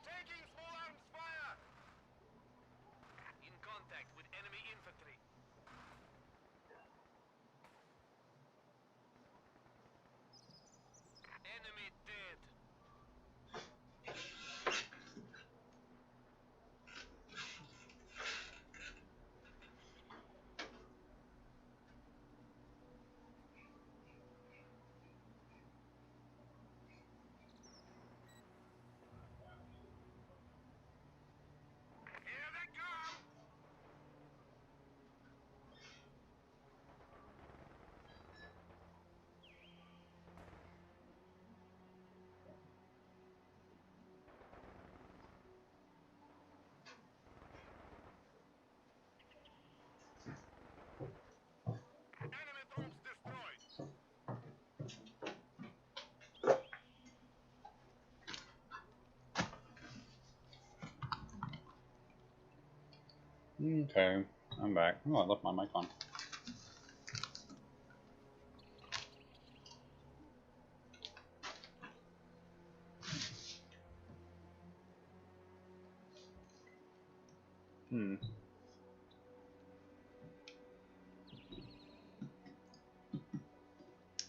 Taking small arms fire. In contact with enemy infantry. Enemy dead. Here they come. Enemy troops destroyed. Okay, I'm back. Oh, I left my mic on. Hmm.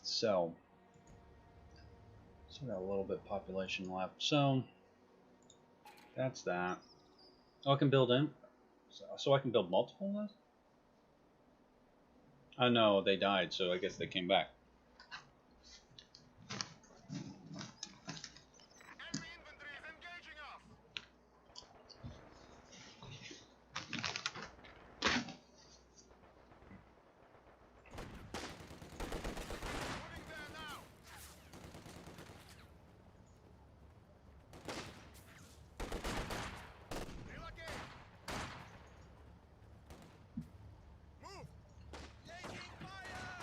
So, still got a little bit of population left. So, that's that. Oh, I can build in. So I can build multiple of those? Oh no, they died, so I guess they came back. Enemy infantry is engaging us. Moving there now. Relocate. Move. Taking fire.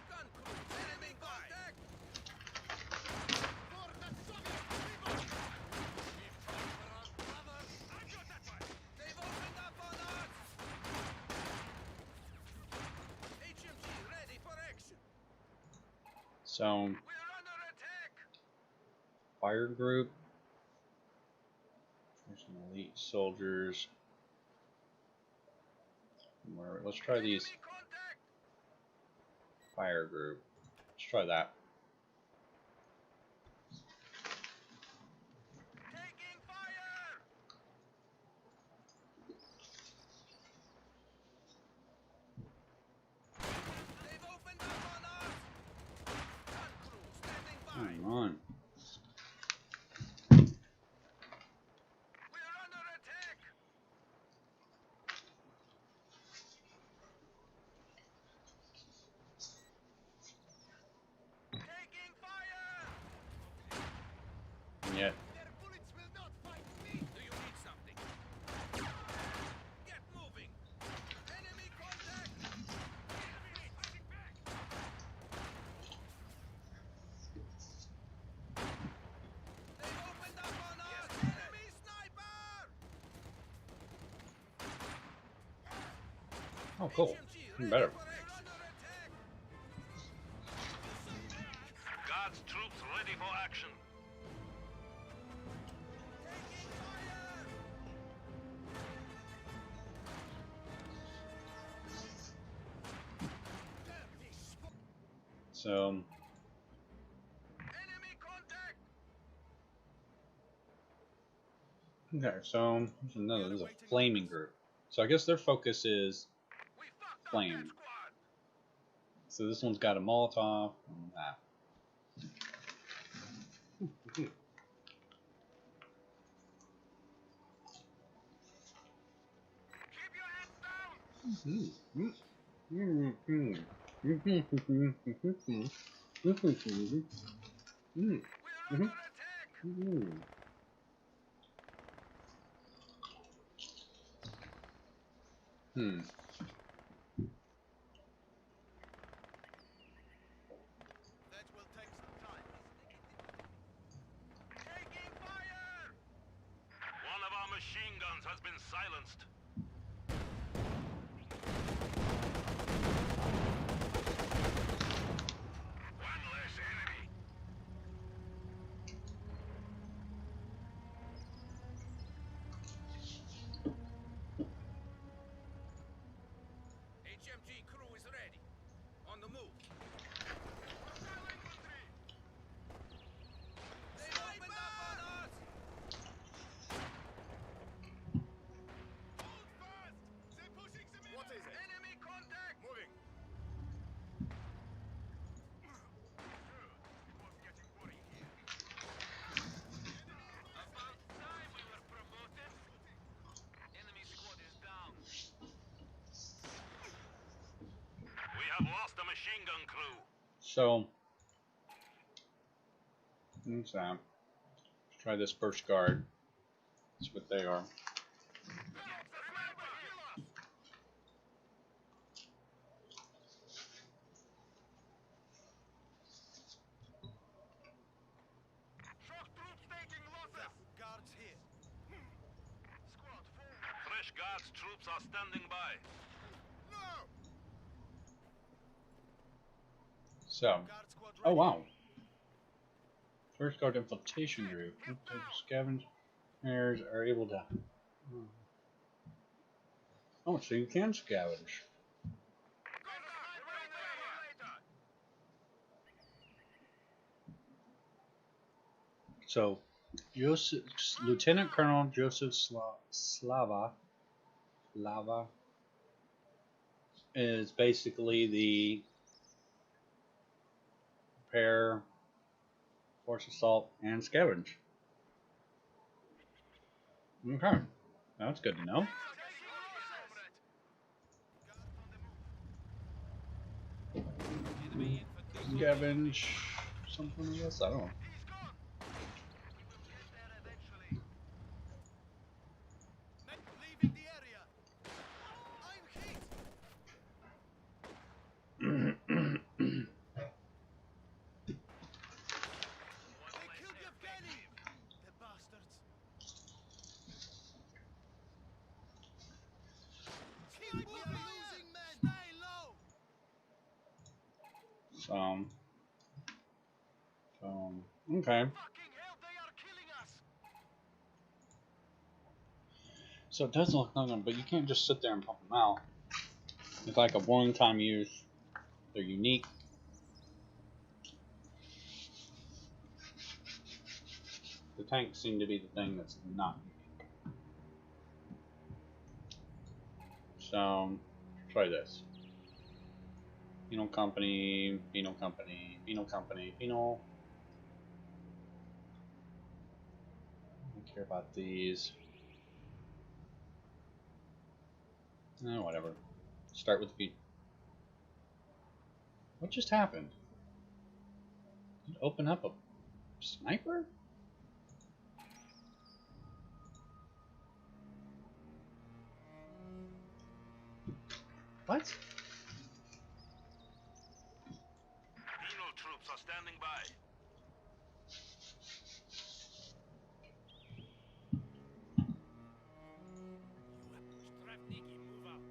Gun crew. Enemy contact. For the Soviet people. We've come for our brothers. I've got that one. They've opened up on us. HMG ready for action. So, We're under attack. fire group. There's some elite soldiers. Let's try these. Enemy contact. Fire group. Let's try that. Taking fire. They've opened up on us. Gun crew standing by. Come on. We're under attack. Taking fire. And yet, Their bullets will not fight me. Do you need something? Get moving. Enemy contact. Enemy fighting back. They've opened up on us. Enemy sniper. oh cool, HMG even ready better. for action. We're under attack. Guards troops ready for action. Taking fire. Dirty spot. So, Enemy contact. okay, so there's another. There's a flaming group. So I guess their focus is We fucked up Flame. that squad. so this one's got a Molotov and that. Keep your heads down. We're under attack. That will take some time. Taking fire. One of our machine guns has been silenced. One less enemy. HMG crew is ready. On the move. Hostile infantry. They opened up on us. Hold fast. They're pushing some in. What is it? Enemy contact. Moving. It was getting boring here. About time we were promoted. Enemy squad is down. We have lost a machine gun crew. So, what's that? Let's try this first guard. That's what they are. Shock troops taking losses. Guards here. Squad forward. Fresh guards troops are standing by. No. So, Guard squad ready. oh wow. First guard infiltration group. Scavengers are able to. Oh, so you can scavenge. So, Joseph, Lieutenant Colonel Joseph Slava is basically the repair, force assault, and scavenge. Okay, that's good to know. Scavenge something, I guess. I don't know. Leaving the area. I'm hit. They killed Yevgeny. The bastards. Keep moving, losing men. Stay low. Okay. Fucking hell, they are killing us. So it does look like them, but you can't just sit there and pump them out. It's like a one-time use. They're unique. The tanks seem to be the thing that's not unique. So, try this. Penal company, penal company, penal company, penal. I don't care about these. Whatever. Start with the. What just happened? Did it open up a sniper? What? Penal troops are standing by. Stravniki, move out.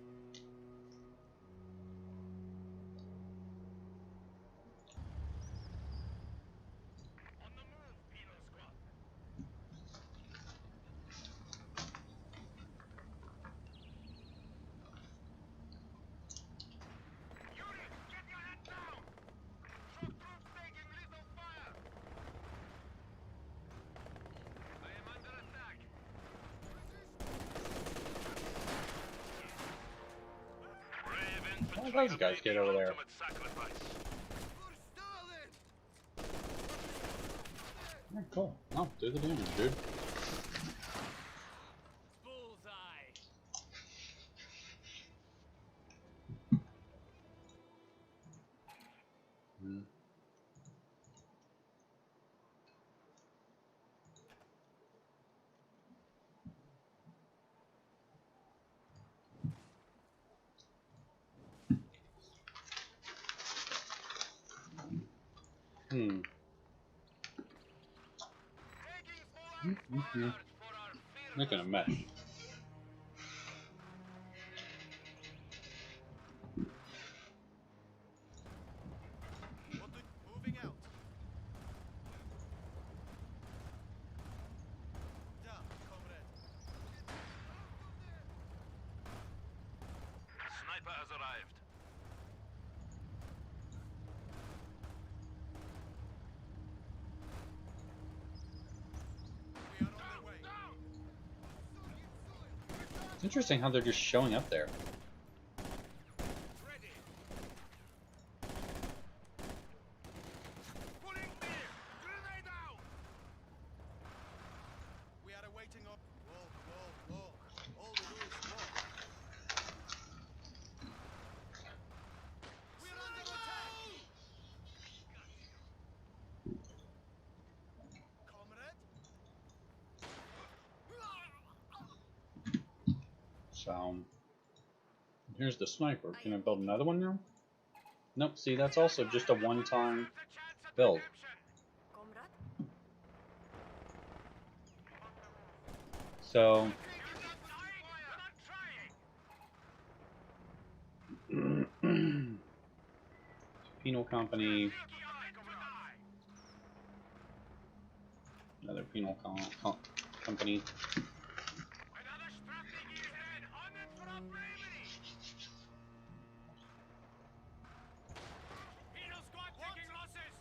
On the move, penal squad. Yuri, get your head down. Shock troops taking lethal fire. I am under attack. How did those guys get over there? Yeah, cool. Oh, do the damage, dude. Bullseye. Making a mess. Moving out. Down, comrade. Sniper has arrived. We are on the way. It's interesting how they're just showing up there. Ready. Pulling clear. Grenade out. We are awaiting up. Walk, walk, walk. All we do is walk. We're under attack. Comrade. So, here's the sniper. Can I build another one now? Nope, see, that's also just a one-time build. So, penal company. penal company. Another Strafnik is dead, honored from bravery. Penal squad taking losses.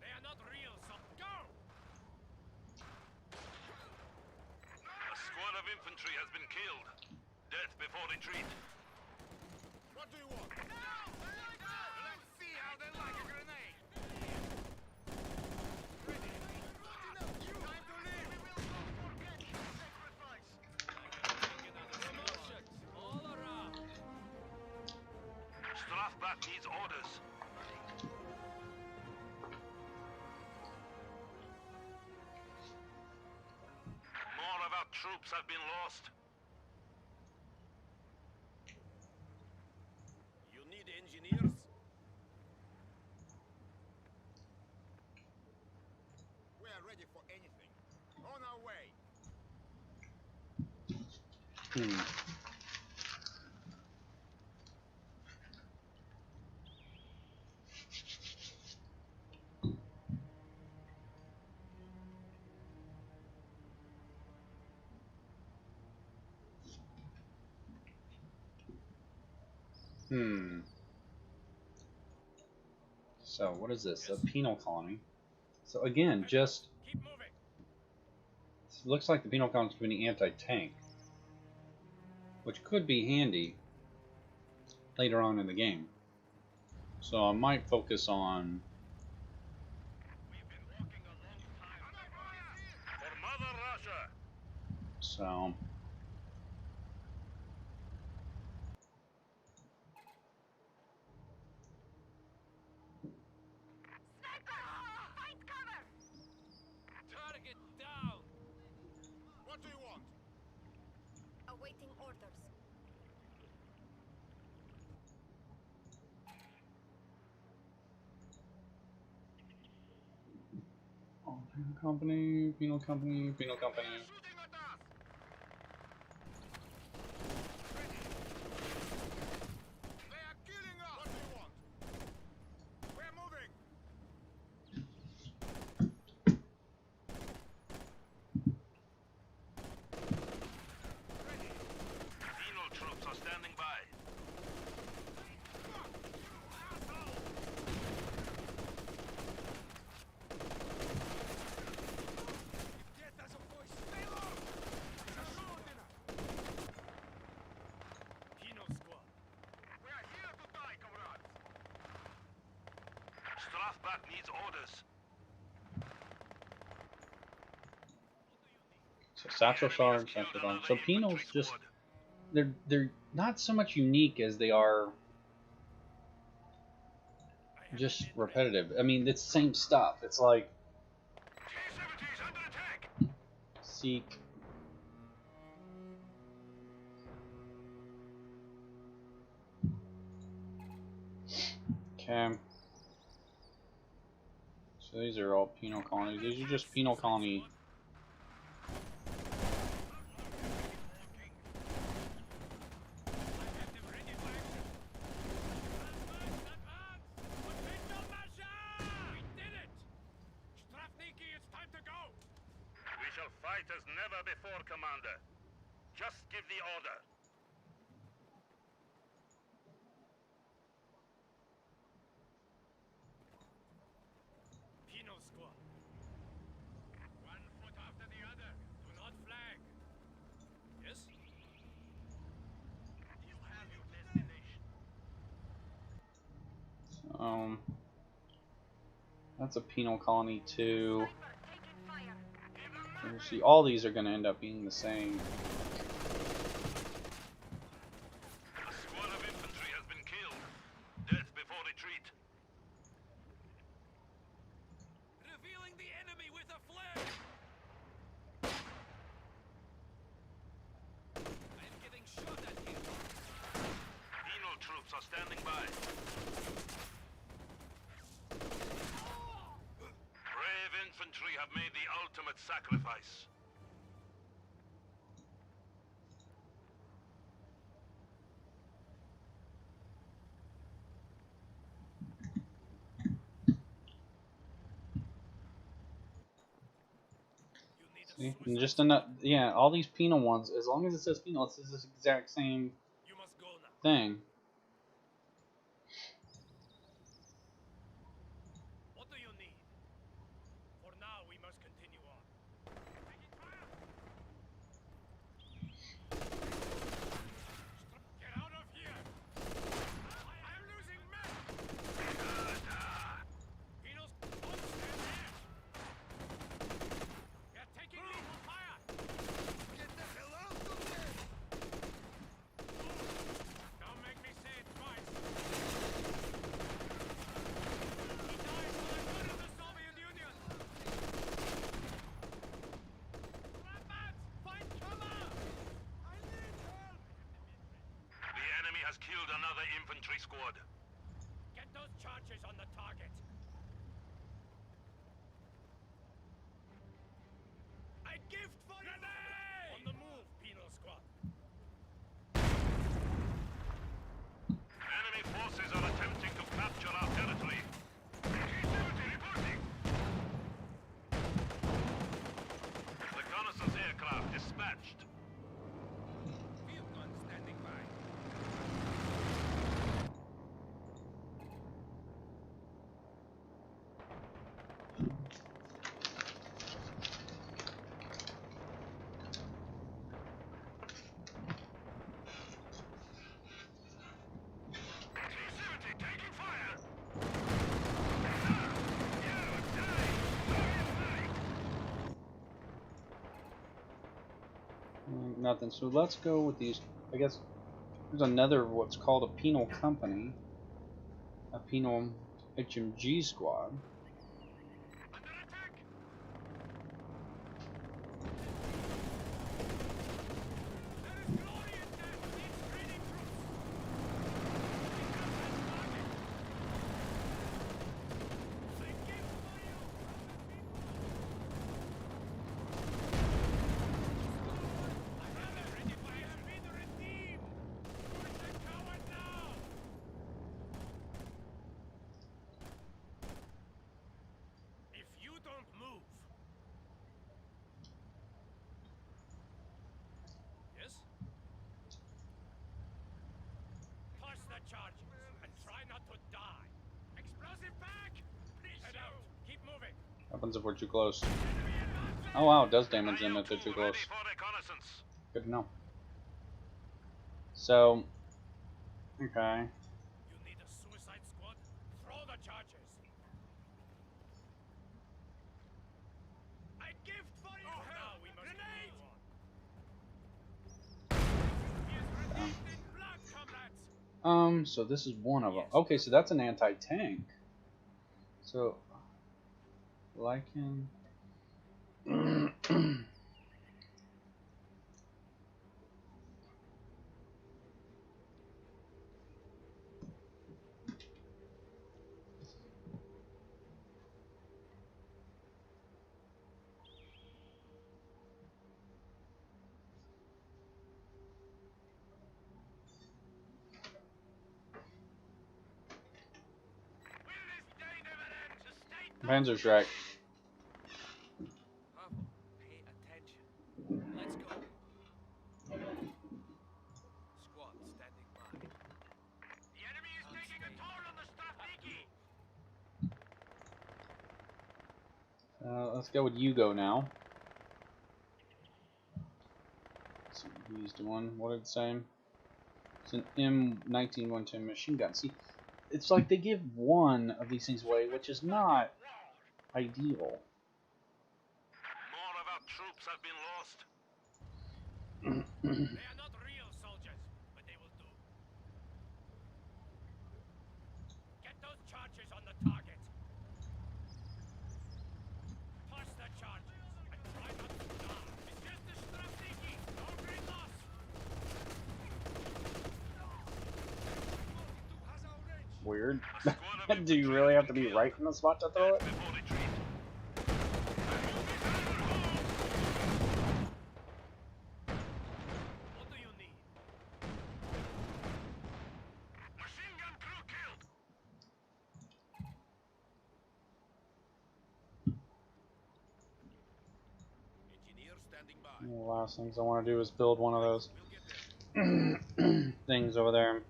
They are not real, so go. A squad of infantry has been killed. Death before retreat. What do you want? Let's see how they like a grenade. Ready. Time to leave. We will not forget your sacrifice. Promotions all around. Strafbach needs orders. More of our troops have been lost. You need engineers? We are ready for anything. On our way. So what is this? A penal colony. So again, just Keep moving. it looks like the penal colony is doing anti-tank, which could be handy later on in the game. So I might focus on. We've been walking a long time. For Mother Russia. So Find cover. Target down. What do you want? Awaiting orders. oh, penal company, penal company, penal company. Shooting at us. They are killing us. What do you want? We're moving. Penal troops are standing by. Death has a voice. Stay low. Penal squad. We are here to die, comrades. Strafbach needs orders. So satchel shards, satchel shards. So penals just they're not so much unique as they are just repetitive. I mean, it's the same stuff. It's like T-70s under attack. seek. Okay. So these are all penal colonies. These are just penal colony. We shall fight as never before, Commander. Just give the order. Penal squad. One foot after the other. Do not flag. Yes? You have your destination. That's a penal colony too. Sniper taking fire. You see, all these are going to end up being the same. A squad of infantry has been killed. Death before retreat. Revealing the enemy with a flag. I am getting shot at here. Penal troops are standing by. Brave infantry have made the ultimate sacrifice. See? And just enough, yeah, all these penal ones, as long as it says penal, it's this exact same You must go now. thing. What do you need? For now, we must continue on. Taking fire! Get out of here! I'm losing men! Beatles, don't stand there! You're taking lethal fire! Get the hell out of there! Don't make me say it twice! He dies for the good of the Soviet Union! Rabbits! Find cover! I need help! The enemy has killed another infantry squad. Get those charges on the target! A gift for you! On the move, penal squad! Enemy forces are attempting to capture our territory. Reporting. Reconnaissance aircraft dispatched. Field gun standing by. T-70 taking fire. Nothing. So let's go with these. I guess there's another what's called a penal company, a penal HMG squad. Under attack. There is glory in death! It's training troops! A gift for you! Ready for has been redeemed! Push the coward now! If you don't move... Yes? Toss the charges and try not to die. Explosive pack! Please head out. Keep moving. Happens if we're too close. Enemy advancing! Oh wow, it does damage them if they're too IO-2 close. ready for reconnaissance. Good to know. So, okay. You need a suicide squad? Throw the charges. A gift for you! Now we must continue on. He is redeemed in blood, comrades! So this is one of them. Okay, so that's an anti-tank. So, Lycan. Will this day never end? Sustain Panzerschreck. Bravo. Pay attention. Let's go. Squad standing by. The enemy is taking a toll on the Strategii. Let's go with Hugo now. So we used one. What did it say? It's an M19-110 machine gun. See, it's like they give one of these things away, which is not ideal. More of our troops have been lost. They are not real soldiers, but they will do. Get those charges on the target. Toss the charges and try not to die. It's just a Strategii. No great loss. Weird. Do you really have to be right in the spot to throw it? Before retreat. What do you need? Machine gun crew killed. Engineers standing by. One of the last things I want to do is build one of those We'll get there. things over there,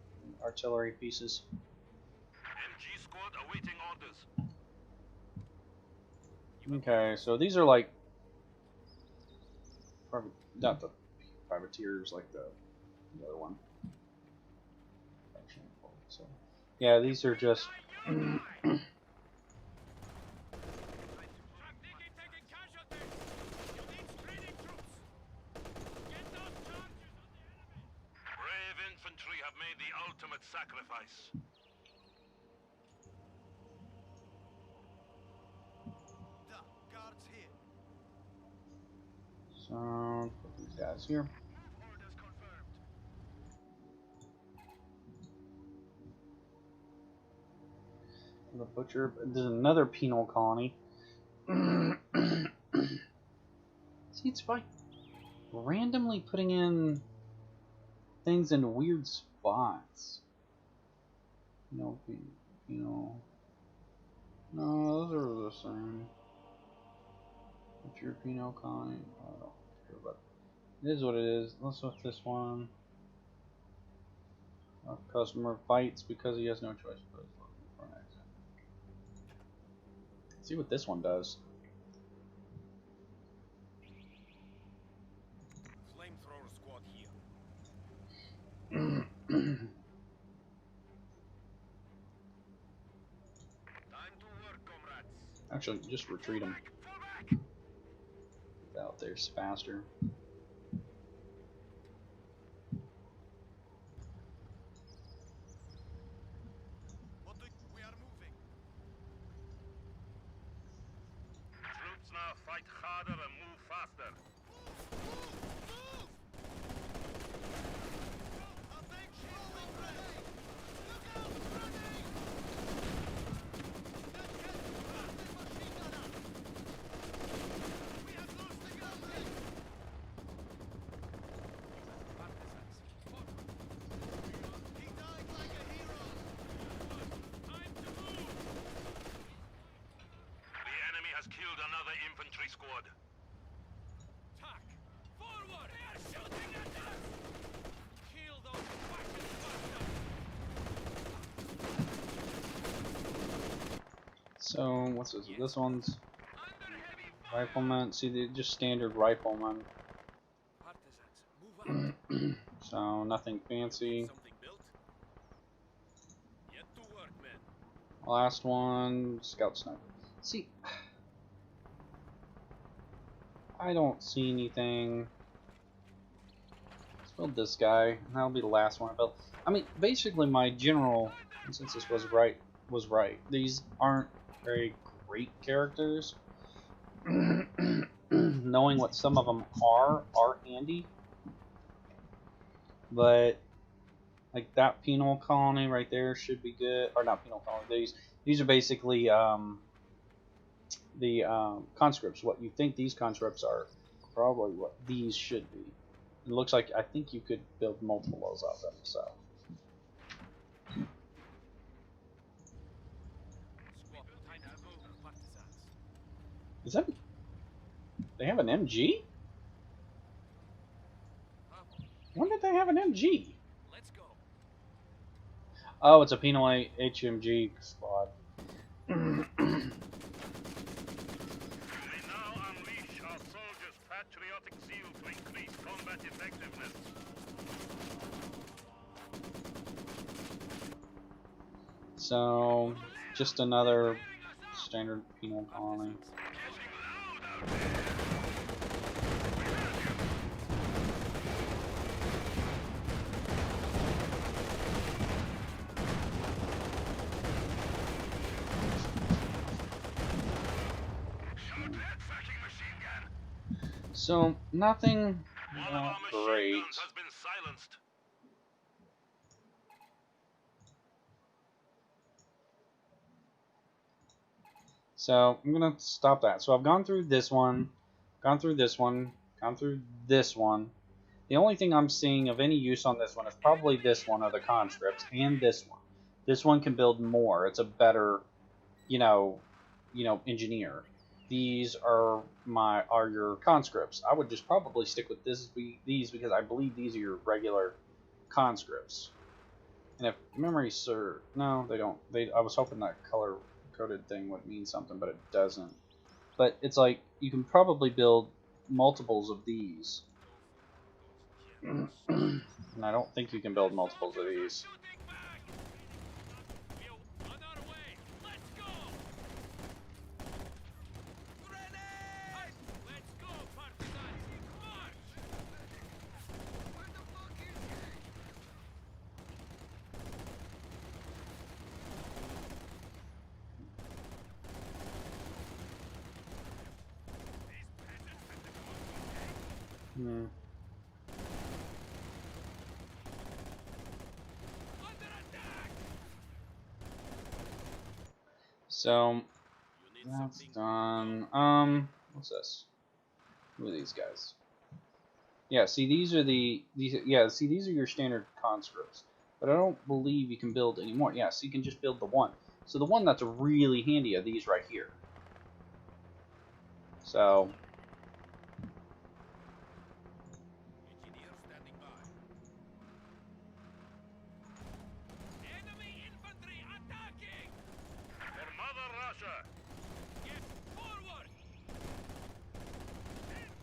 artillery pieces. MG squad awaiting orders. Okay, so these are like not the privateers like the other one. So yeah, these are just Brave infantry have made the ultimate sacrifice. Guards here. so put these guys here. Orders confirmed. The butcher. There's another penal colony. See, it's like randomly putting in things in weird spots. No, no, those are the same. What's your penal colony? I don't care, but it is what it is. Let's with this one. Our customer fights because he has no choice but looking for an exit. See what this one does. Flamethrower squad here. Time to work, comrades. Actually, just retreat them. Fall back. Get out there faster. We are moving. Troops now fight harder and move faster. The enemy has killed another infantry squad. Attack! Forward! They are shooting at us! Kill those fucking bastards! So, what's this? This one's Under heavy fire! rifleman. See, they're just standard rifleman. Partisans, move out. So, nothing fancy. Something built? Get to work, men. Last one, scout sniper. See, I don't see anything. Let's build this guy, and that'll be the last one I built. I mean, basically, my general consensus was right. These aren't very great characters. Knowing what some of them are handy, but like that penal colony right there should be good, or not penal colony. These are basically the conscripts. What you think these conscripts are, probably what these should be. It looks like I think you could build multiple of those out of them. So Squad, time to move, partisans. is that? They have an MG? When did they have an MG? Let's go. Oh, it's a penal HMG squad. We now unleash our soldiers' patriotic zeal to increase combat effectiveness. So, just another standard penal colony. So, nothing One of our machine great. guns has been silenced. So, I'm gonna stop that. So, I've gone through this one, gone through this one, gone through this one. The only thing I'm seeing of any use on this one is probably this one of the conscripts and this one. This one can build more. It's a better, engineer. these are your conscripts. I would just probably stick with these because I believe these are your regular conscripts. And if memory serves, no, they don't. I was hoping that color coded thing would mean something, but it doesn't. But it's like you can probably build multiples of these. And I don't think you can build multiples of these. Shooting back! We're on our way! Let's go! Grenade! Let's go, partisans! March! Where the fuck is he? These peasants at the coast, okay? Under attack! So You need that's something. done. What's this? Who are these guys? Yeah, see these are these are your standard conscripts. But I don't believe you can build any more. Yeah, so you can just build the one. So the one that's really handy are these right here. So Engineer standing by. Enemy infantry attacking! For Mother Russia! Yes, forward!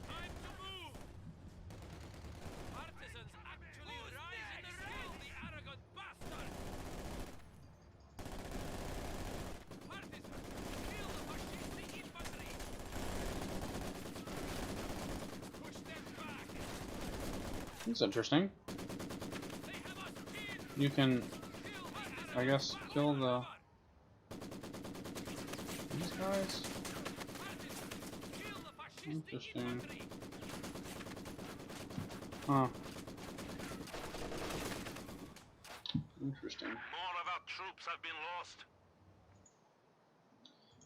Time to move! Partisans actually rise in the skill, the arrogant bastard! Partisans, kill the fascist infantry! Push them back! it's interesting. They have us pinned! You can, Kill the I guess, kill the arrogant these guys. Kill the fascist Interesting. infantry! Huh. Interesting. More of our troops have been lost.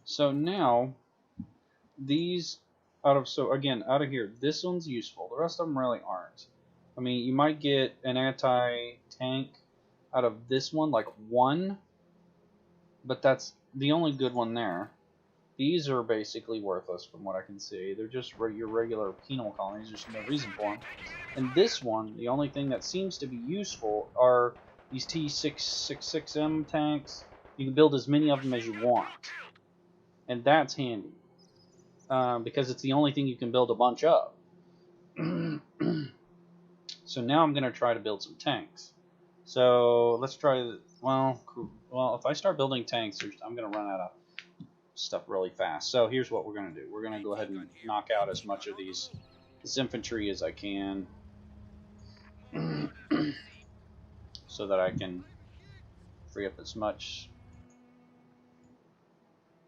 So now, these out of here, this one's useful. The rest of them really aren't. I mean, you might get an anti-tank out of this one, like one, but that's the only good one there. These are basically worthless from what I can see. They're just your regular penal colonies. There's no reason for them. And this one, the only thing that seems to be useful are these T666M tanks. You can build as many of them as you want. And that's handy. Because it's the only thing you can build a bunch of. So now I'm going to try to build some tanks. So let's try, well, if I start building tanks, I'm going to run out of stuff really fast. So here's what we're going to do. We're going to go ahead and knock out as much of this infantry as I can. So that I can free up as much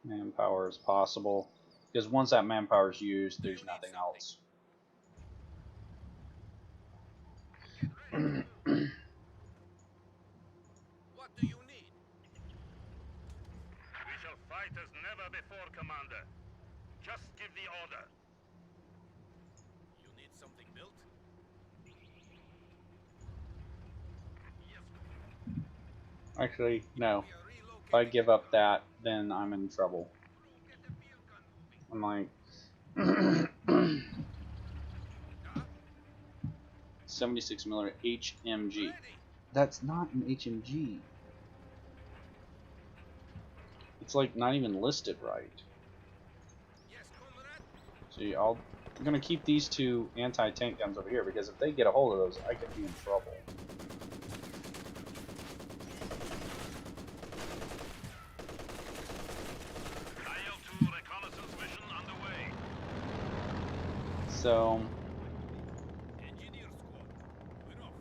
manpower as possible. Because once that manpower is used, there's nothing else. What do you need? We shall fight as never before, Commander. Just give the order. You need something built? Yes. Actually, no. We are If I relocating. give up that, then I'm in trouble. Get the beer gun I'm moving. like 76 millimeter HMG. Ready. That's not an HMG. It's like not even listed right. Yes, comrade. See, I'm gonna keep these two anti-tank guns over here because if they get a hold of those, I could be in trouble. IL-2 reconnaissance mission underway. So Engineer squad. We're off.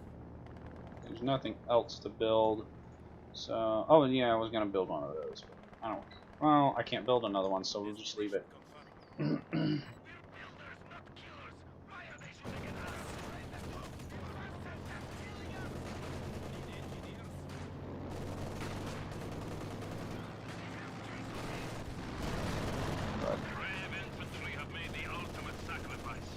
there's nothing else to build. So, oh yeah, I was gonna build one of those, but I don't. Well, I can't build another one, so we'll just leave it. Confirmed. We're builders, not killers. Why are they shooting at us? But Brave infantry have made the ultimate sacrifice.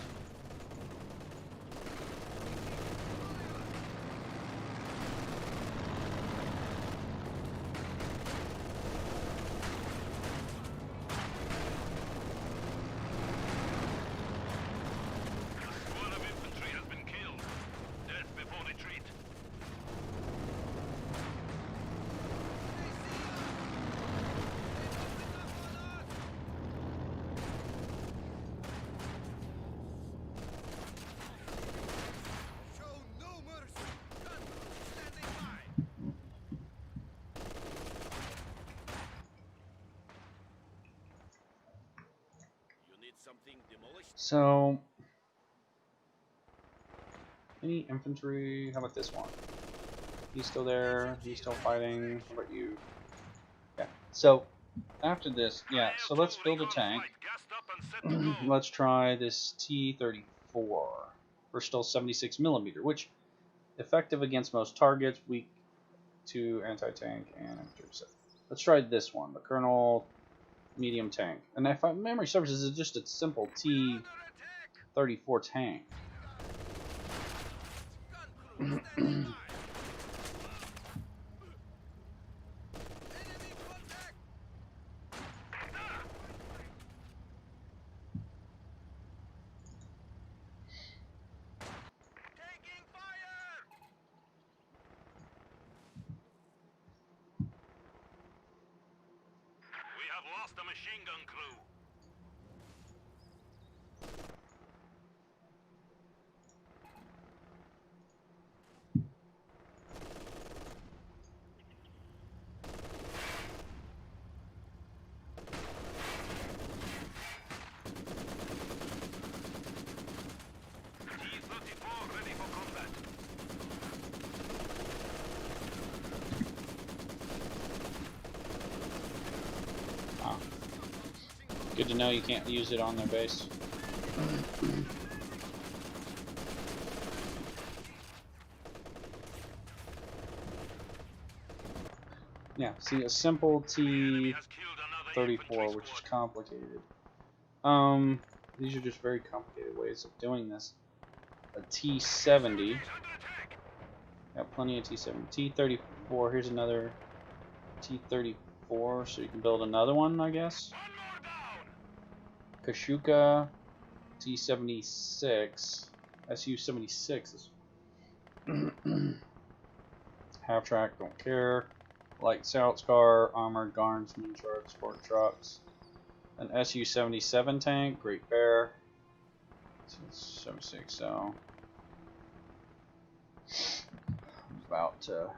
something demolished? So, any infantry? How about this one? He's still there. He's still fighting. How about you? Yeah. So, after this, yeah. So let's build a tank. Gassed up and set to go. Let's try this T-34 for still 76 millimeter, which effective against most targets, weak to anti-tank and infantry. Let's try this one, the Colonel medium tank. And if my memory serves, this is just a simple T-34 tank. Gun crew standing by. Enemy contact. Taking fire. We have lost a machine gun crew. T-34 ready for combat. Ah. Good to know you can't use it on their base. Yeah, see, a simple Enemy has killed another T-34, infantry which is squad. complicated. These are just very complicated ways of doing this. A T-70. Under attack. Got plenty of T-70. T-34, here's another T-34, so you can build another one, I guess. One more down. Kashuka, T-76, Su-76 is half track, don't care. Light Scouts car, armored guardsman trucks, sport trucks. An Su-77 tank, Great Bear. 76, so I'm about to.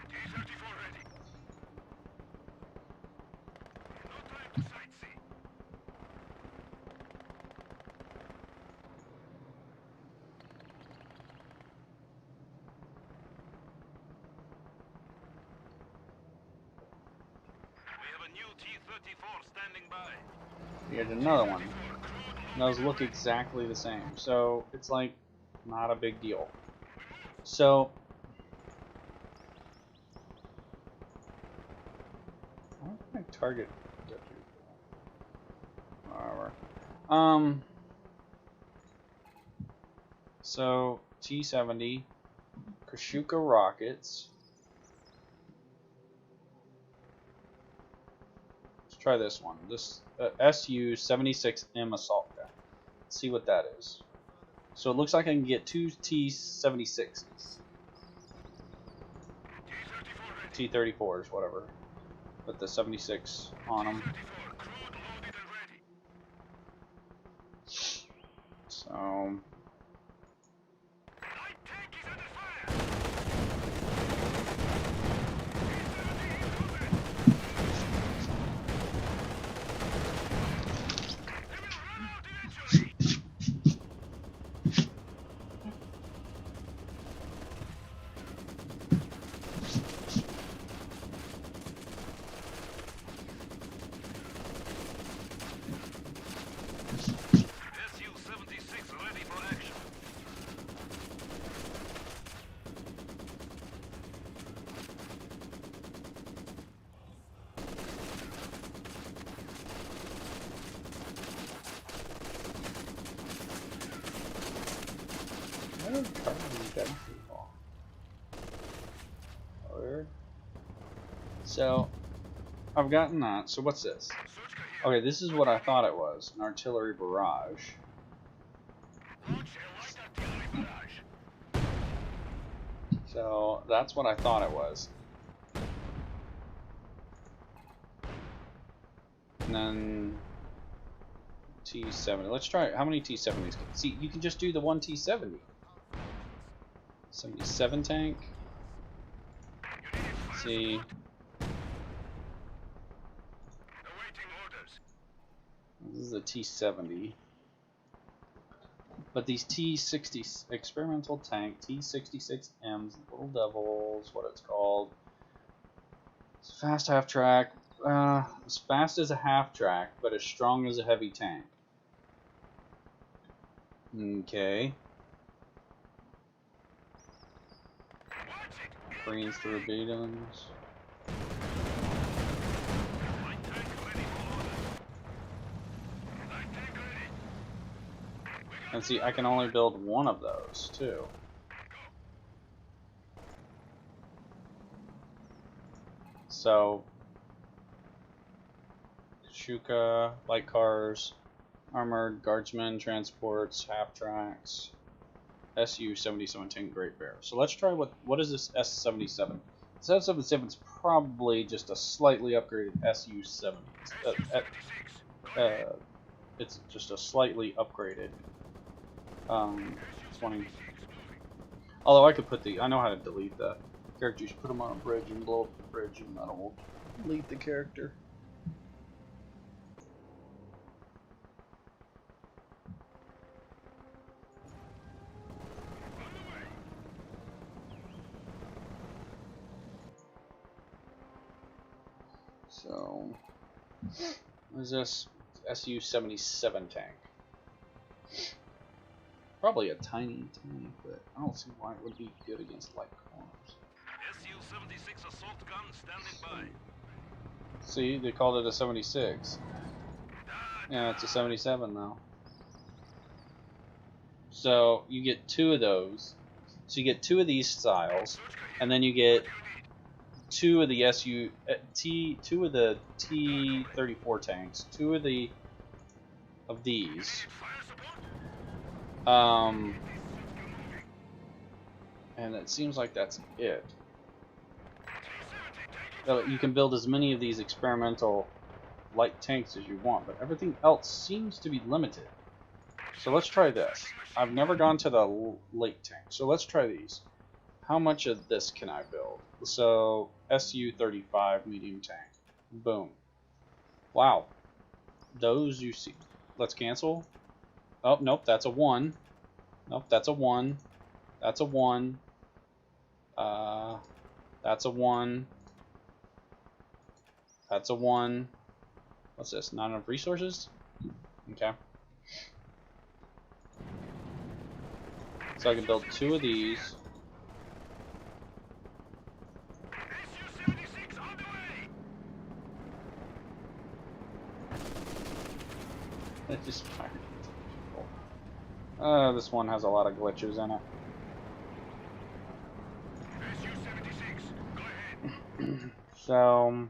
T-34 ready. No time to sightsee. We have a new T-34 standing by. Here's another one. Those look exactly the same, so it's like not a big deal. So I don't think I target. Whatever. So T-70, Kashuka rockets. Let's try this one. This Su-76M assault gun. Let's see what that is. So it looks like I can get two T-76s. T-34s, whatever. With the 76 on them. T-34 crude loaded and ready. So Light tank is under fire. They will run out eventually. Su-76 ready for action. I don't target dead people. Weird. So I've gotten that. So what's this? Suchka here. Okay, this is what I thought it was. An artillery barrage. Launch a light artillery barrage. So that's what I thought it was. And then T-70. Let's try it. How many T-70s? See, you can just do the one T-70. 77 tank. Let's see. Awaiting orders. This is a T-70. But these T-60 experimental tank T-66Ms, Little Devils, what it's called. It's fast half track. As fast as a half track, but as strong as a heavy tank. Okay. Brains through beatings. And see, I can only build one of those, too. So, Shuka, light cars, armored guardsmen, transports, half tracks, SU-77 tank Great Bear. So let's try what is this S-77? This S-77 is probably just a slightly upgraded SU-70. It's just a slightly upgraded 20. Although I could put I know how to delete the characters. Put them on a bridge and blow up the bridge, and that'll delete the character. So, what is this? SU-77 tank. Probably a tiny tank, but I don't see why it would be good against light cars. SU-76 assault gun standing by. See, they called it a 76. Yeah, it's a 77 though. So you get two of those. So you get two of these styles, and then you get two of the two of the T-34 tanks, two of these. And it seems like that's it. You can build as many of these experimental light tanks as you want, but everything else seems to be limited. So let's try this. I've never gone to the light tank, so let's try these. How much of this can I build? So SU-35 medium tank. Boom. Wow. Those you see. Let's cancel. Oh, nope, that's a 1. Nope, that's a 1. That's a 1. That's a 1. That's a 1. What's this? Not enough resources? Okay. So I can build two of these. It just fired. This one has a lot of glitches in it. So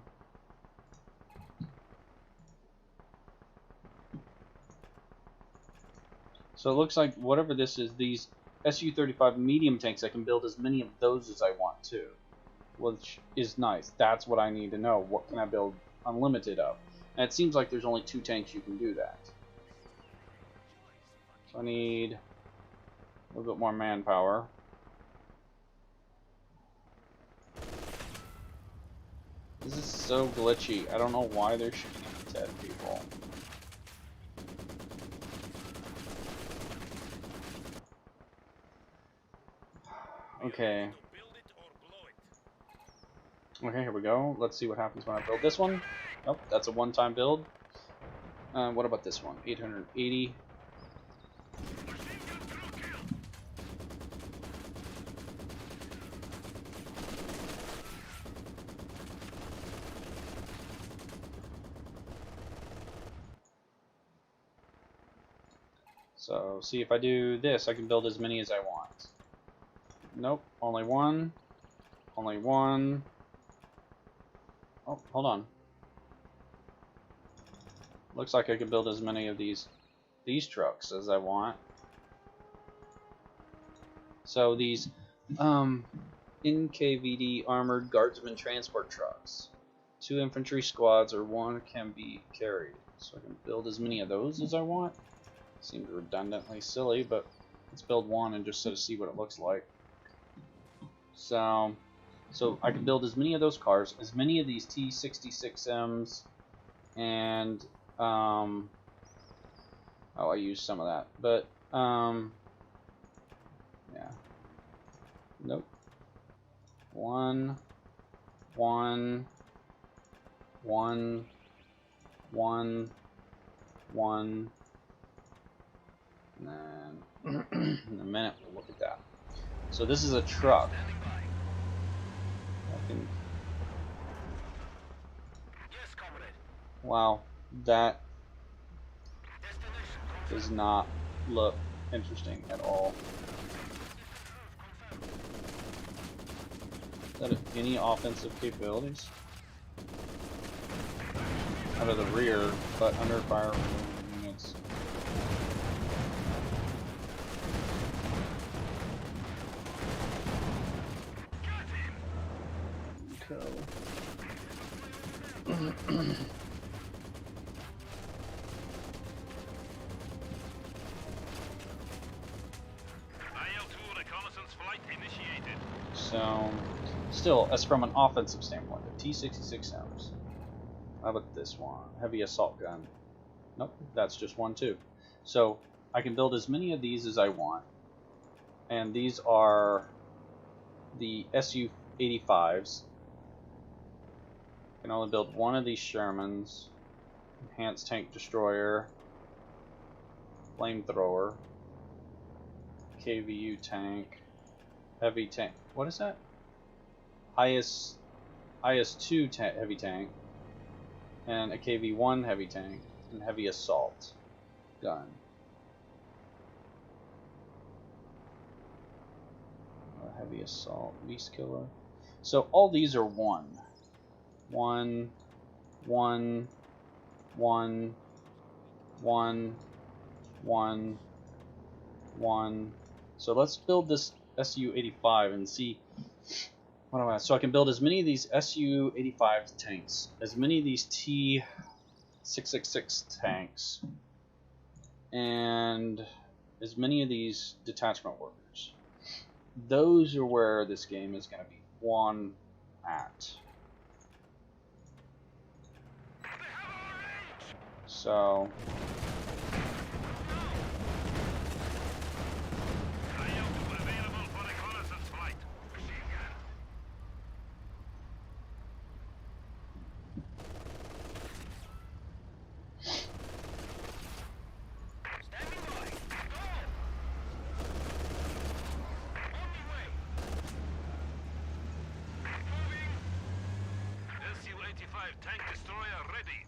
it looks like whatever this is, these SU-35 medium tanks, I can build as many of those as I want to, which is nice. That's what I need to know. What can I build unlimited of? And it seems like there's only 2 tanks you can do that. So I need a little bit more manpower. This is so glitchy. I don't know why they're shooting at dead people. Okay. Okay, here we go. Let's see what happens when I build this one. Nope, that's a one-time build. What about this one? 880. So, see if I do this, I can build as many as I want. Nope, only one. Only one. Oh, hold on. Looks like I can build as many of these trucks as I want. So these NKVD armored guardsman transport trucks. 2 infantry squads or 1 can be carried. So I can build as many of those as I want. Seems redundantly silly, but let's build one and just sort of see what it looks like. So I can build as many of those cars, as many of these T-66Ms, and Oh, I used some of that, but yeah. Nope. One, one, one, one, one, and then in a minute we'll look at that. So this is a truck. Standing by. I can, Yes, comrade. wow, that Destination does confirmed. not look interesting at all. Is that any offensive capabilities? Out of the rear, but under fire units. Okay. IL-2 reconnaissance flight initiated. So, still, as from an offensive standpoint, the T-66 sounds. How about this one? Heavy assault gun. Nope, that's just one too. So, I can build as many of these as I want. And these are the Su-85s. I can only build one of these Shermans. Enhanced tank destroyer. Flamethrower. KVU tank. Heavy tank. What is that? IS-2 heavy tank. And a KV-1 heavy tank. And heavy assault gun. Heavy assault, beast killer. So all these are one. One, one, one, one, one, one. So let's build this Su-85 and see what am I. So I can build as many of these Su-85 tanks, as many of these T-666 tanks, and as many of these detachment workers. Those are where this game is going to be won at. So IL-2 available for reconnaissance flight. Machine gun. Standing by. Go! On my way. Moving. Su-85 tank destroyer ready.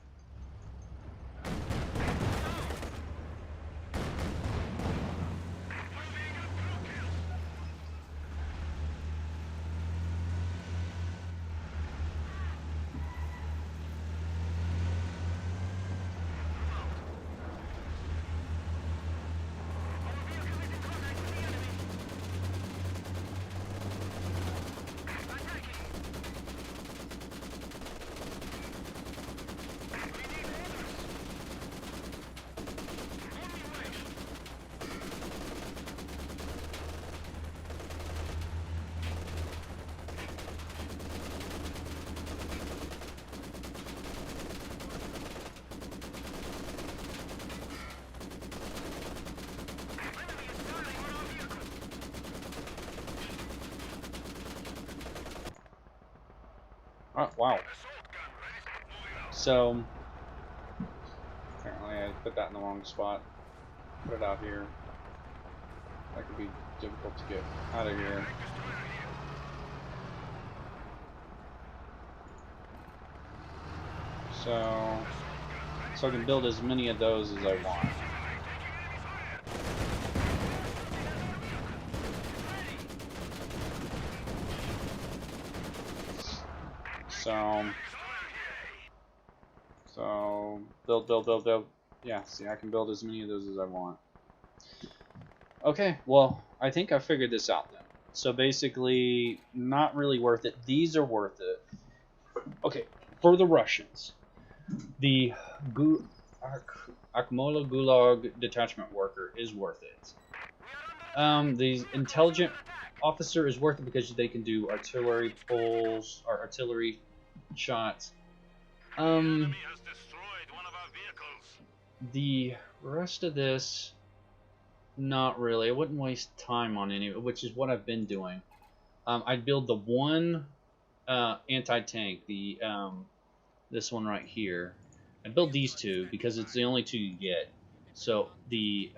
oh, wow. Assault gun ready. Moving out. So apparently I put that in the wrong spot. Put it out here. That could be difficult to get out of here. Tank destroyer here. So I can build as many of those as I want. So build. Yeah, see, I can build as many of those as I want. Okay, well, I think I figured this out then. So basically, not really worth it. These are worth it. Okay, for the Russians, the Akmola Gulag detachment worker is worth it. The intelligent officer is worth it because they can do artillery pulls or artillery shots. The enemy has destroyed one of our vehicles. The The rest of this, not really. I wouldn't waste time on any of it, which is what I've been doing. I'd build the one anti-tank, the this one right here. I'd build these two because it's the only two you get. So the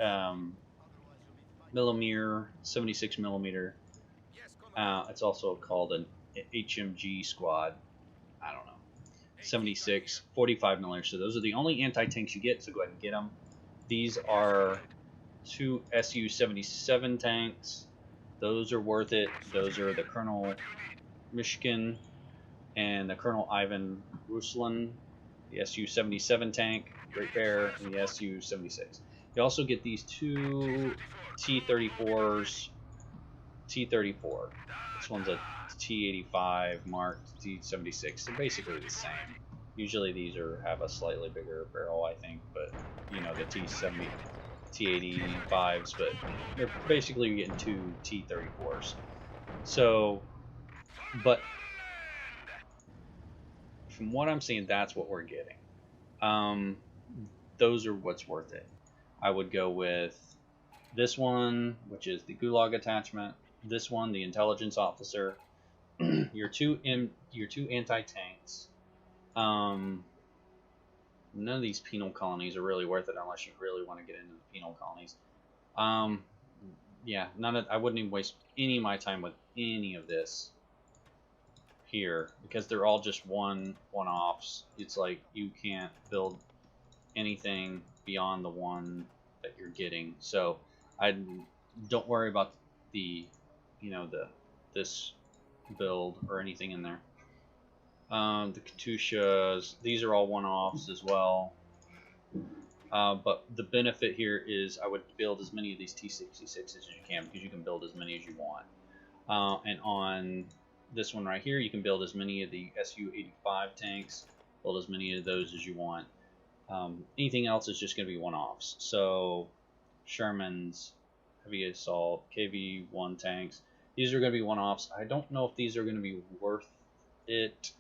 millimeter, 76 millimeter. It's also called an HMG squad. I don't know. 76, 45 millimeters. So those are the only anti-tanks you get. So go ahead and get them. These are two Su-77 tanks. Those are worth it. Those are the Colonel Michigan and the Colonel Ivan Ruslan, the Su-77 tank, Great Bear, and the Su-76. You also get these two T-34s. T-34. This one's a T-85 marked T-76. They're basically the same. Usually these have a slightly bigger barrel, I think, but you know, the T-70, T-85s, but they're basically getting two T-34s. So, but from what I'm seeing, that's what we're getting. Those are what's worth it. I would go with this one, which is the Gulag attachment. This one, the intelligence officer. your two anti-tanks. None of these penal colonies are really worth it unless you really want to get into the penal colonies. Yeah, I wouldn't even waste any of my time with any of this here because they're all just one-offs. It's like you can't build anything beyond the one that you're getting. So I don't worry about this build or anything in there. The Katyushas, these are all one-offs as well. But the benefit here is I would build as many of these T-66s as you can because you can build as many as you want. And on this one right here, you can build as many of the Su-85 tanks, build as many of those as you want. Anything else is just going to be one-offs. So Sherman's, heavy assault, KV-1 tanks, these are going to be one-offs. I don't know if these are going to be worth it.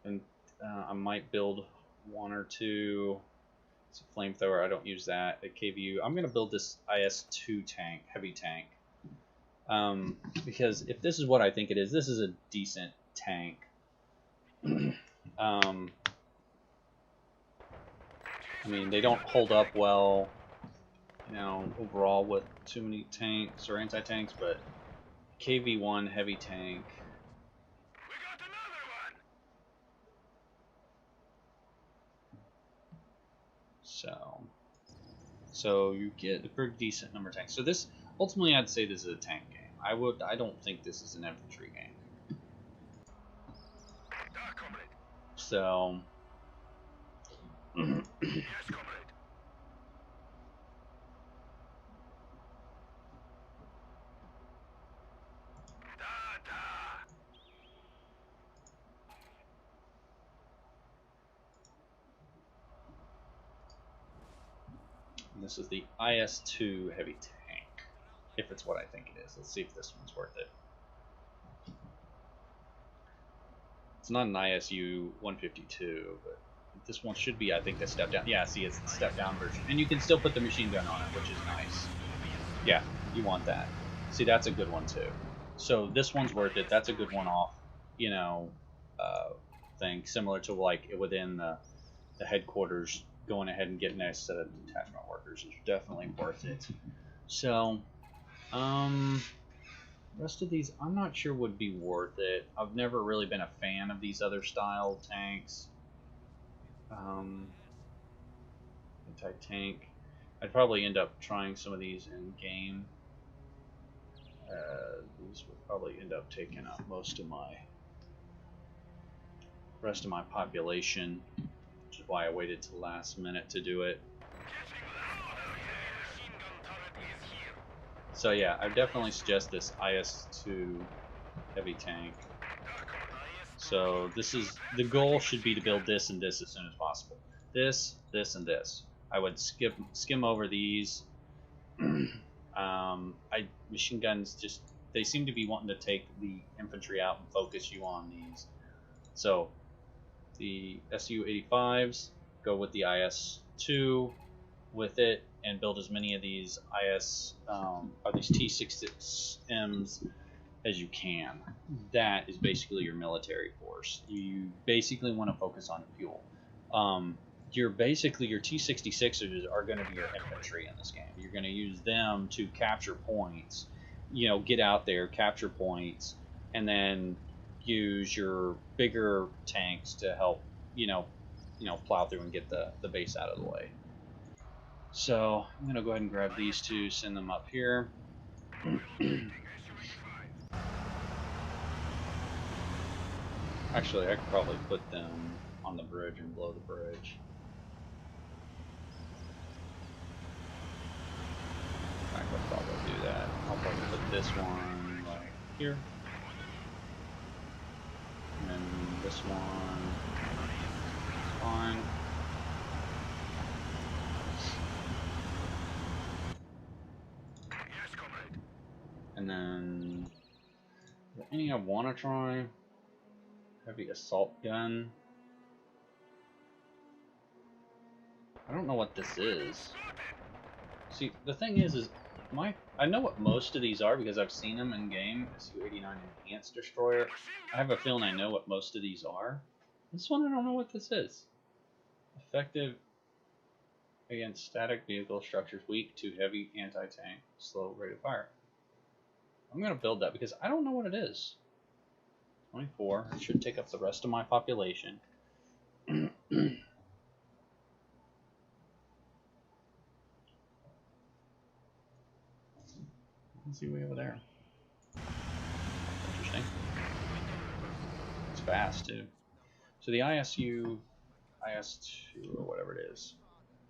And I might build one or two. It's a flamethrower. I don't use that. A KVU. I'm going to build this IS-2 tank, heavy tank. Because if this is what I think it is, this is a decent tank. I mean, they don't hold up well, you know, overall with too many tanks or anti-tanks, but KV-1 heavy tank. We got another one. So you get a pretty decent number of tanks. So this, ultimately, I'd say this is a tank game. I don't think this is an infantry game. So, Yes, comrade. this is the IS-2 heavy tank, if it's what I think it is. Let's see if this one's worth it. It's not an ISU-152, but this one should be, I think, the step down. Yeah, see, it's the step down version. And you can still put the machine gun on it, which is nice. Yeah, you want that. See, that's a good one, too. So this one's worth it. That's a good one-off, you know, thing, similar to, like, within the headquarters. Going ahead and getting a set of detachment workers is definitely worth it. So, rest of these, I'm not sure would be worth it. I've never really been a fan of these other style tanks. Anti-tank. I'd probably end up trying some of these in game. These would probably end up taking up most of my rest of my population, which is why I waited till the last minute to do it. So yeah, I definitely suggest this IS-2 heavy tank. So this is, the goal should be to build this and this as soon as possible. This, and this. I would skim over these. Machine guns just, they seem to be wanting to take the infantry out and focus you on these. So the Su-85s go with the IS-2. with it and build as many of these or these T66Ms as you can. That is basically your military force. You basically want to focus on fuel. Your T66s are going to be your infantry in this game. You're going to use them to capture points, get out there, capture points, and then use your bigger tanks to help, plow through and get the base out of the way. So I'm going to go ahead and grab these two, send them up here. Actually, I could probably put them on the bridge and blow the bridge. I could probably do that. I'll probably put this one like here. And then this one is fine. And then, is there any I want to try? Heavy assault gun. I don't know what this is. See, the thing is I know what most of these are because I've seen them in game. Su-89 Enhanced Destroyer. I have a feeling I know what most of these are. This one, I don't know what this is. Effective against static vehicle structures, weak to heavy anti-tank, slow rate of fire. I'm going to build that because I don't know what it is. 24. It should take up the rest of my population. Let's see way over there. Interesting. It's fast too. So the IS2 or whatever it is.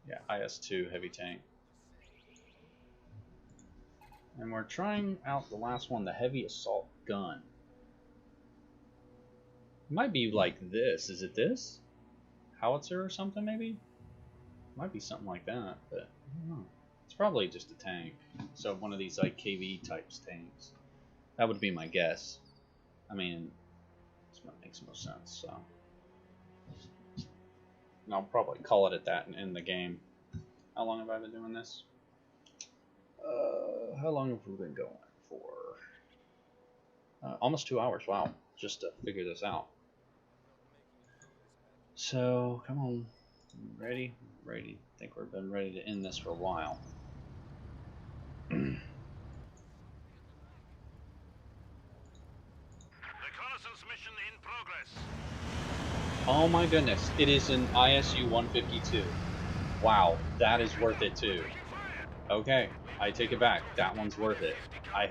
Yeah, IS2 heavy tank. And we're trying out the last one, the heavy assault gun. It might be like this. Is it this? Howitzer or something maybe? Might be something like that, but I don't know. It's probably just a tank. So one of these like KV types tanks. That would be my guess. I mean, this makes no sense, so. And I'll probably call it at that and end the game. How long have I been doing this? How long have we been going for? Almost 2 hours, wow, just to figure this out. So, come on, ready? Ready. I think we've been ready to end this for a while. Reconnaissance mission in progress. Oh my goodness, it is an ISU-152. Wow, that is worth it too. Okay, I take it back. That one's worth it. I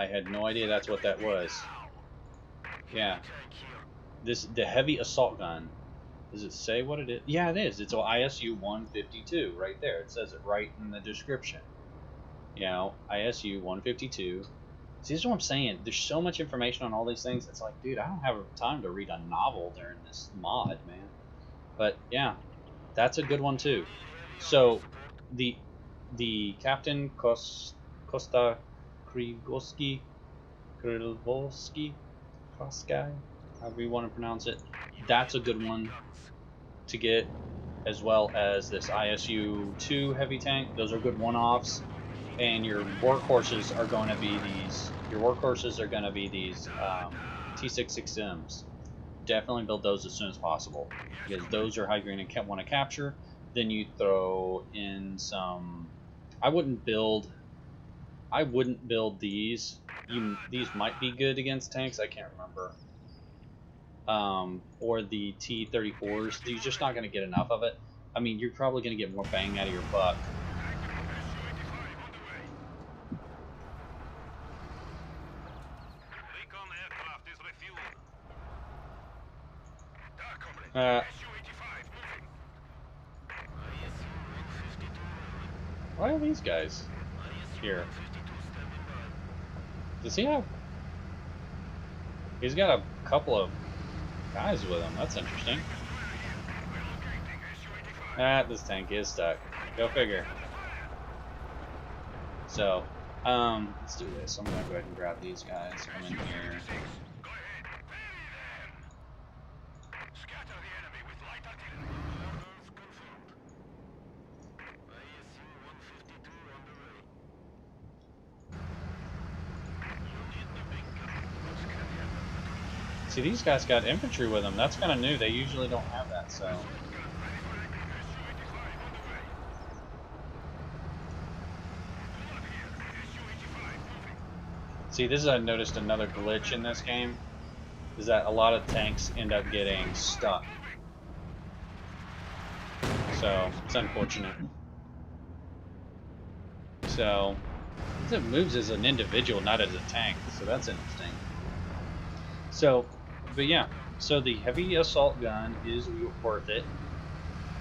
had no idea that's what that was. Yeah. The heavy assault gun. Does it say what it is? Yeah, it is. It's an ISU-152 right there. It says it right in the description. You know, ISU-152. See, this is what I'm saying. There's so much information on all these things. It's like, dude, I don't have time to read a novel during this mod, man. But yeah, that's a good one too. So the Captain Kosta Krylvolsky, Krosky, however you want to pronounce it, that's a good one to get, as well as this ISU-2 heavy tank. Those are good one-offs. And your workhorses are going to be these. T66Ms. Definitely build those as soon as possible because those are how you're going to want to capture. Then you throw in some. I wouldn't build these. These might be good against tanks. I can't remember. Or the T-34s. You're just not going to get enough of it. I mean, you're probably going to get more bang out of your buck. Why are these guys here? Does he have? He's got a couple of guys with him. That's interesting. This tank is stuck. Go figure. So, let's do this. I'm gonna go ahead and grab these guys. Come in here. See, these guys got infantry with them. That's kind of new. They usually don't have that, so. See, this is, I noticed another glitch in this game, is that a lot of tanks end up getting stuck. So, it's unfortunate. So, it moves as an individual, not as a tank, so that's interesting. So, but yeah, so the heavy assault gun is worth it.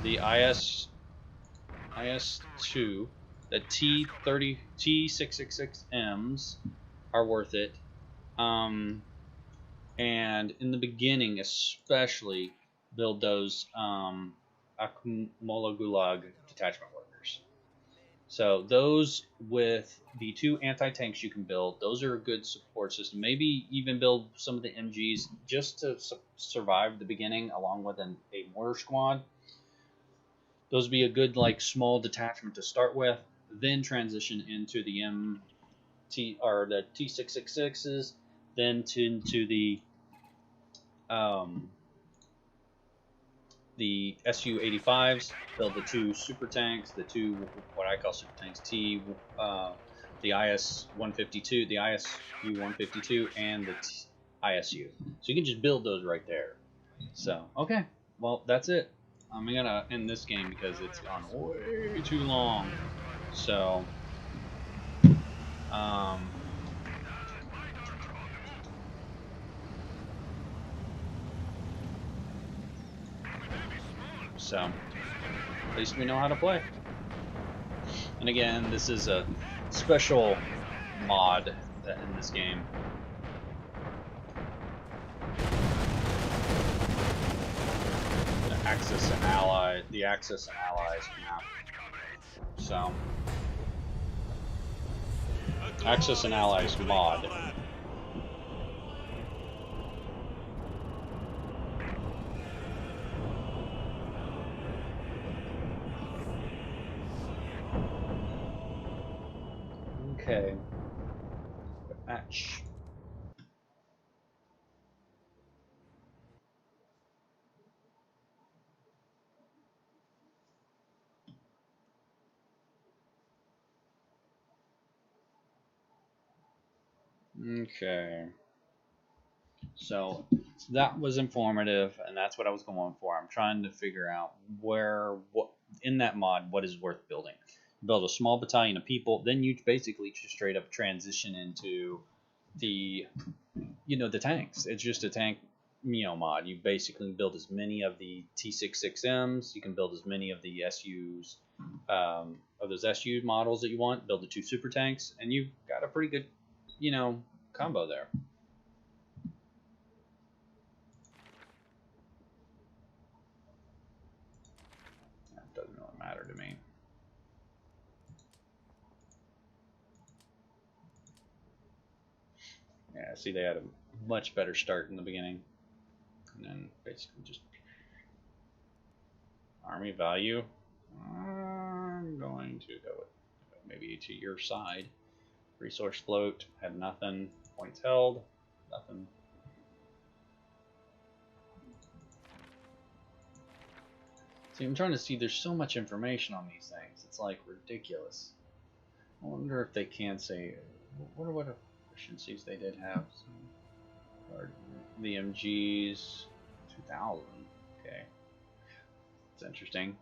The IS-2, the T666Ms are worth it. And in the beginning, especially, build those Akmola Gulag detachment workers. So those with the 2 anti-tanks you can build, those are a good support system. Maybe even build some of the MGs just to survive the beginning along with a mortar squad. Those would be a good like small detachment to start with, then transition into the the T666s, then into the SU-85s, build the 2 super tanks, the 2 what I call super tanks, the IS-152, the ISU-152, and the ISU. So you can just build those right there. So, okay, well, that's it. I'm gonna end this game because it's gone way too long. So, so at least we know how to play. And again, this is a special mod that in this game. The Axis and Allies map. So, Axis and Allies mod. Okay. Match. Okay. So that was informative, and that's what I was going for. I'm trying to figure out what in that mod, what is worth building. You build a small battalion of people, then you basically just straight up transition into the, the tanks. It's just a tank, mod. You basically build as many of the T66Ms. You can build as many of the SUs, of those SU models that you want. Build the 2 super tanks, and you've got a pretty good, combo there. Doesn't really matter to me. Yeah, see, they had a much better start in the beginning, and then basically just army value. I'm going to go with maybe to your side. Resource float had nothing. Points held, nothing. See, I'm trying to see. There's so much information on these things. It's like ridiculous. I wonder if they can say. I wonder what efficiencies they did have. VMGs 2000. Okay, it's interesting.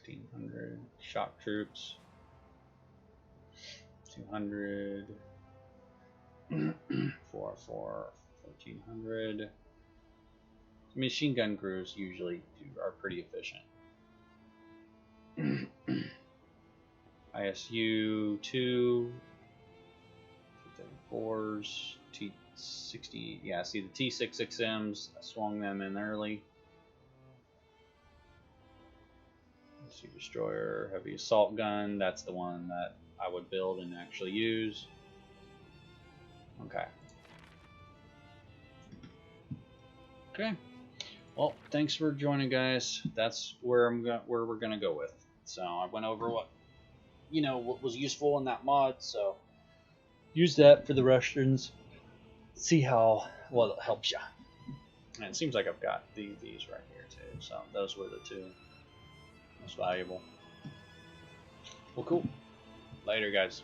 1600 shock troops. 200. 1400. Machine gun crews usually are pretty efficient. ISU 2, T-34s, T-60. Yeah, see the T-66Ms. I swung them in early. Sea destroyer, heavy assault gun. That's the one that I would build and actually use. Okay. Okay. Well, thanks for joining, guys. That's where we're gonna go with. So I went over what was useful in that mod. So use that for the Russians. See how well it helps you. And it seems like I've got these right here too. So those were the two most valuable. Well, cool. Later, guys.